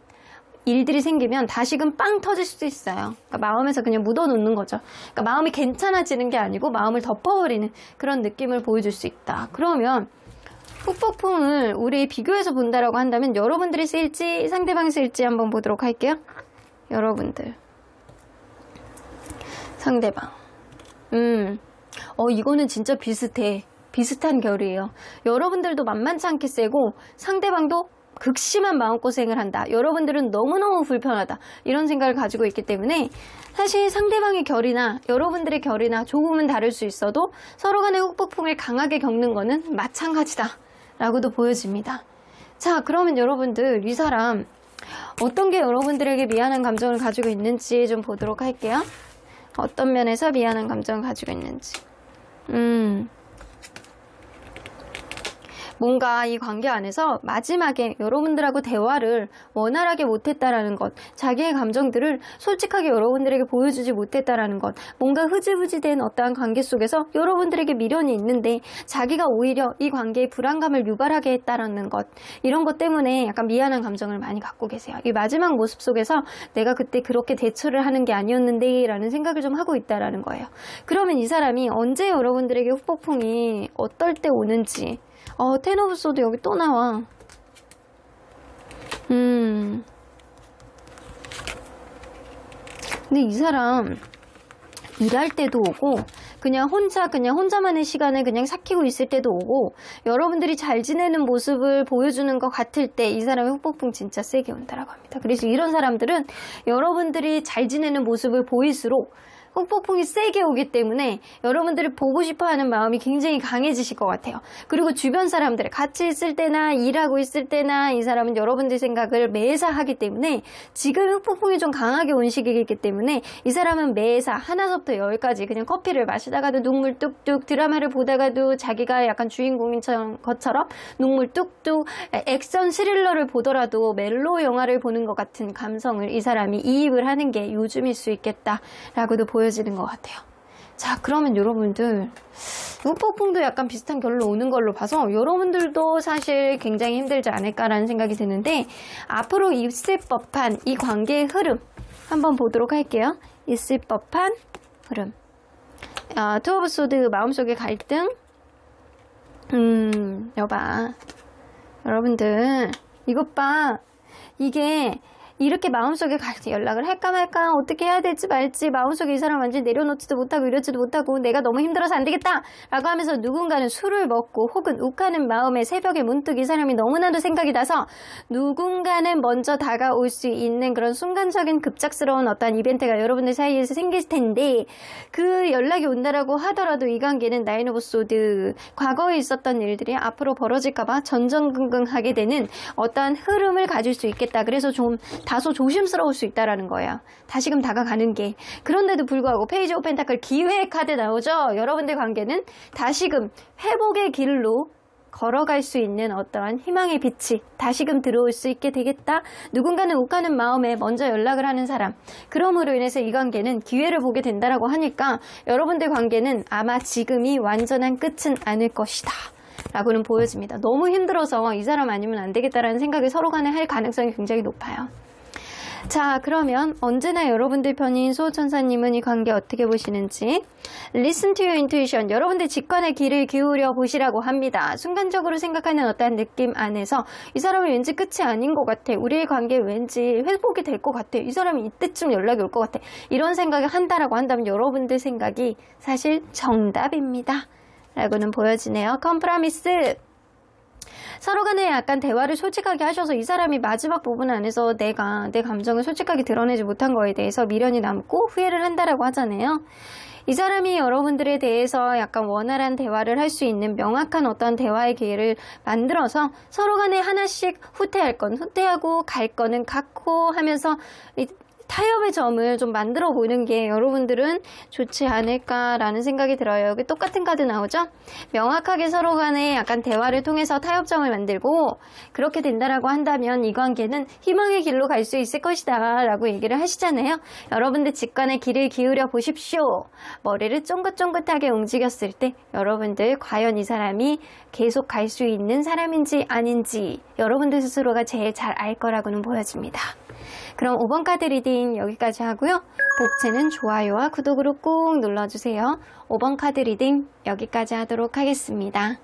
일들이 생기면 다시금 빵 터질 수도 있어요. 그러니까 마음에서 그냥 묻어놓는 거죠. 그러니까 마음이 괜찮아지는 게 아니고 마음을 덮어버리는 그런 느낌을 보여줄 수 있다. 그러면 후폭풍을 우리 비교해서 본다라고 한다면 여러분들이 쓸지 상대방이 쓸지 한번 보도록 할게요. 여러분들 상대방 이거는 진짜 비슷한 결이에요. 여러분들도 만만치 않게 세고 상대방도 극심한 마음고생을 한다. 여러분들은 너무너무 불편하다. 이런 생각을 가지고 있기 때문에 사실 상대방의 결이나 여러분들의 결이나 조금은 다를 수 있어도 서로 간의 후폭풍을 강하게 겪는 거는 마찬가지다 라고도 보여집니다. 자, 그러면 여러분들 이 사람 어떤 게 여러분들에게 미안한 감정을 가지고 있는지 좀 보도록 할게요. 어떤 면에서 미안한 감정을 가지고 있는지. 뭔가 이 관계 안에서 마지막에 여러분들하고 대화를 원활하게 못했다라는 것, 자기의 감정들을 솔직하게 여러분들에게 보여주지 못했다라는 것, 뭔가 흐지부지된 어떠한 관계 속에서 여러분들에게 미련이 있는데 자기가 오히려 이 관계에 불안감을 유발하게 했다라는 것, 이런 것 때문에 약간 미안한 감정을 많이 갖고 계세요. 이 마지막 모습 속에서 내가 그때 그렇게 대처를 하는 게 아니었는데 라는 생각을 좀 하고 있다라는 거예요. 그러면 이 사람이 언제 여러분들에게 후폭풍이 어떨 때 오는지, 텐 오브 소드 여기 또 나와. 근데 이 사람 일할 때도 오고 그냥 혼자만의 시간을 그냥 삭히고 있을 때도 오고 여러분들이 잘 지내는 모습을 보여주는 것 같을 때 이 사람의 후폭풍 진짜 세게 온다라고 합니다. 그래서 이런 사람들은 여러분들이 잘 지내는 모습을 보일수록 후폭풍이 세게 오기 때문에 여러분들을 보고 싶어하는 마음이 굉장히 강해지실 것 같아요. 그리고 주변 사람들 같이 있을 때나 일하고 있을 때나 이 사람은 여러분들 생각을 매사 하기 때문에 지금 후폭풍이 좀 강하게 온 시기이기 때문에 이 사람은 매사 하나서부터 열까지 그냥 커피를 마시다가도 눈물 뚝뚝, 드라마를 보다가도 자기가 약간 주인공인 것처럼 눈물 뚝뚝, 액션 스릴러를 보더라도 멜로 영화를 보는 것 같은 감성을 이 사람이 이입을 하는 게 요즘일 수 있겠다라고도 보여지는 것 같아요. 자, 그러면 여러분들 후폭풍도 약간 비슷한 결로 오는 걸로 봐서 여러분들도 사실 굉장히 힘들지 않을까라는 생각이 드는데 앞으로 있을 법한 이 관계의 흐름 한번 보도록 할게요. 있을 법한 흐름. 투 오브 소드 마음속의 갈등. 여봐. 여러분들 이것 봐. 이게 이렇게 마음속에 연락을 할까 말까 어떻게 해야 될지 말지 마음속에 이 사람 완전히 내려놓지도 못하고 이러지도 못하고 내가 너무 힘들어서 안 되겠다 라고 하면서 누군가는 술을 먹고 혹은 욱하는 마음에 새벽에 문득 이 사람이 너무나도 생각이 나서 누군가는 먼저 다가올 수 있는 그런 순간적인 급작스러운 어떤 이벤트가 여러분들 사이에서 생길 텐데 그 연락이 온다라고 하더라도 이 관계는 나인 오브 소드 과거에 있었던 일들이 앞으로 벌어질까봐 전전긍긍하게 되는 어떤 흐름을 가질 수 있겠다. 그래서 좀 다소 조심스러울 수 있다라는 거예요. 다시금 다가가는 게. 그런데도 불구하고 페이지 오브 펜타클 기회의 카드 나오죠. 여러분들 관계는 다시금 회복의 길로 걸어갈 수 있는 어떠한 희망의 빛이 다시금 들어올 수 있게 되겠다. 누군가는 욱하는 마음에 먼저 연락을 하는 사람. 그럼으로 인해서 이 관계는 기회를 보게 된다라고 하니까 여러분들 관계는 아마 지금이 완전한 끝은 아닐 것이다. 라고는 보여집니다. 너무 힘들어서 이 사람 아니면 안 되겠다라는 생각을 서로 간에 할 가능성이 굉장히 높아요. 자, 그러면 언제나 여러분들 편인 수호천사님은 이 관계 어떻게 보시는지 Listen to your intuition. 여러분들 직관의 귀를 기울여 보시라고 합니다. 순간적으로 생각하는 어떠한 느낌 안에서 이 사람이 왠지 끝이 아닌 것 같아. 우리의 관계 왠지 회복이 될 것 같아. 이 사람이 이때쯤 연락이 올 것 같아. 이런 생각을 한다라고 한다면 여러분들 생각이 사실 정답입니다. 라고는 보여지네요. 컴프라미스. 서로 간에 약간 대화를 솔직하게 하셔서 이 사람이 마지막 부분 안에서 내가 내 감정을 솔직하게 드러내지 못한 거에 대해서 미련이 남고 후회를 한다라고 하잖아요. 이 사람이 여러분들에 대해서 약간 원활한 대화를 할 수 있는 명확한 어떤 대화의 기회를 만들어서 서로 간에 하나씩 후퇴할 건 후퇴하고 갈 거는 갖고 하면서 타협의 점을 좀 만들어 보는 게 여러분들은 좋지 않을까라는 생각이 들어요. 여기 똑같은 카드 나오죠? 명확하게 서로 간에 약간 대화를 통해서 타협점을 만들고 그렇게 된다라고 한다면 이 관계는 희망의 길로 갈 수 있을 것이다 라고 얘기를 하시잖아요. 여러분들 직관의 귀를 기울여 보십시오. 머리를 쫑긋쫑긋하게 움직였을 때 여러분들 과연 이 사람이 계속 갈 수 있는 사람인지 아닌지 여러분들 스스로가 제일 잘 알 거라고는 보여집니다. 그럼 5번 카드 리딩 여기까지 하고요. 복채는 좋아요와 구독으로 꼭 눌러주세요. 5번 카드 리딩 여기까지 하도록 하겠습니다.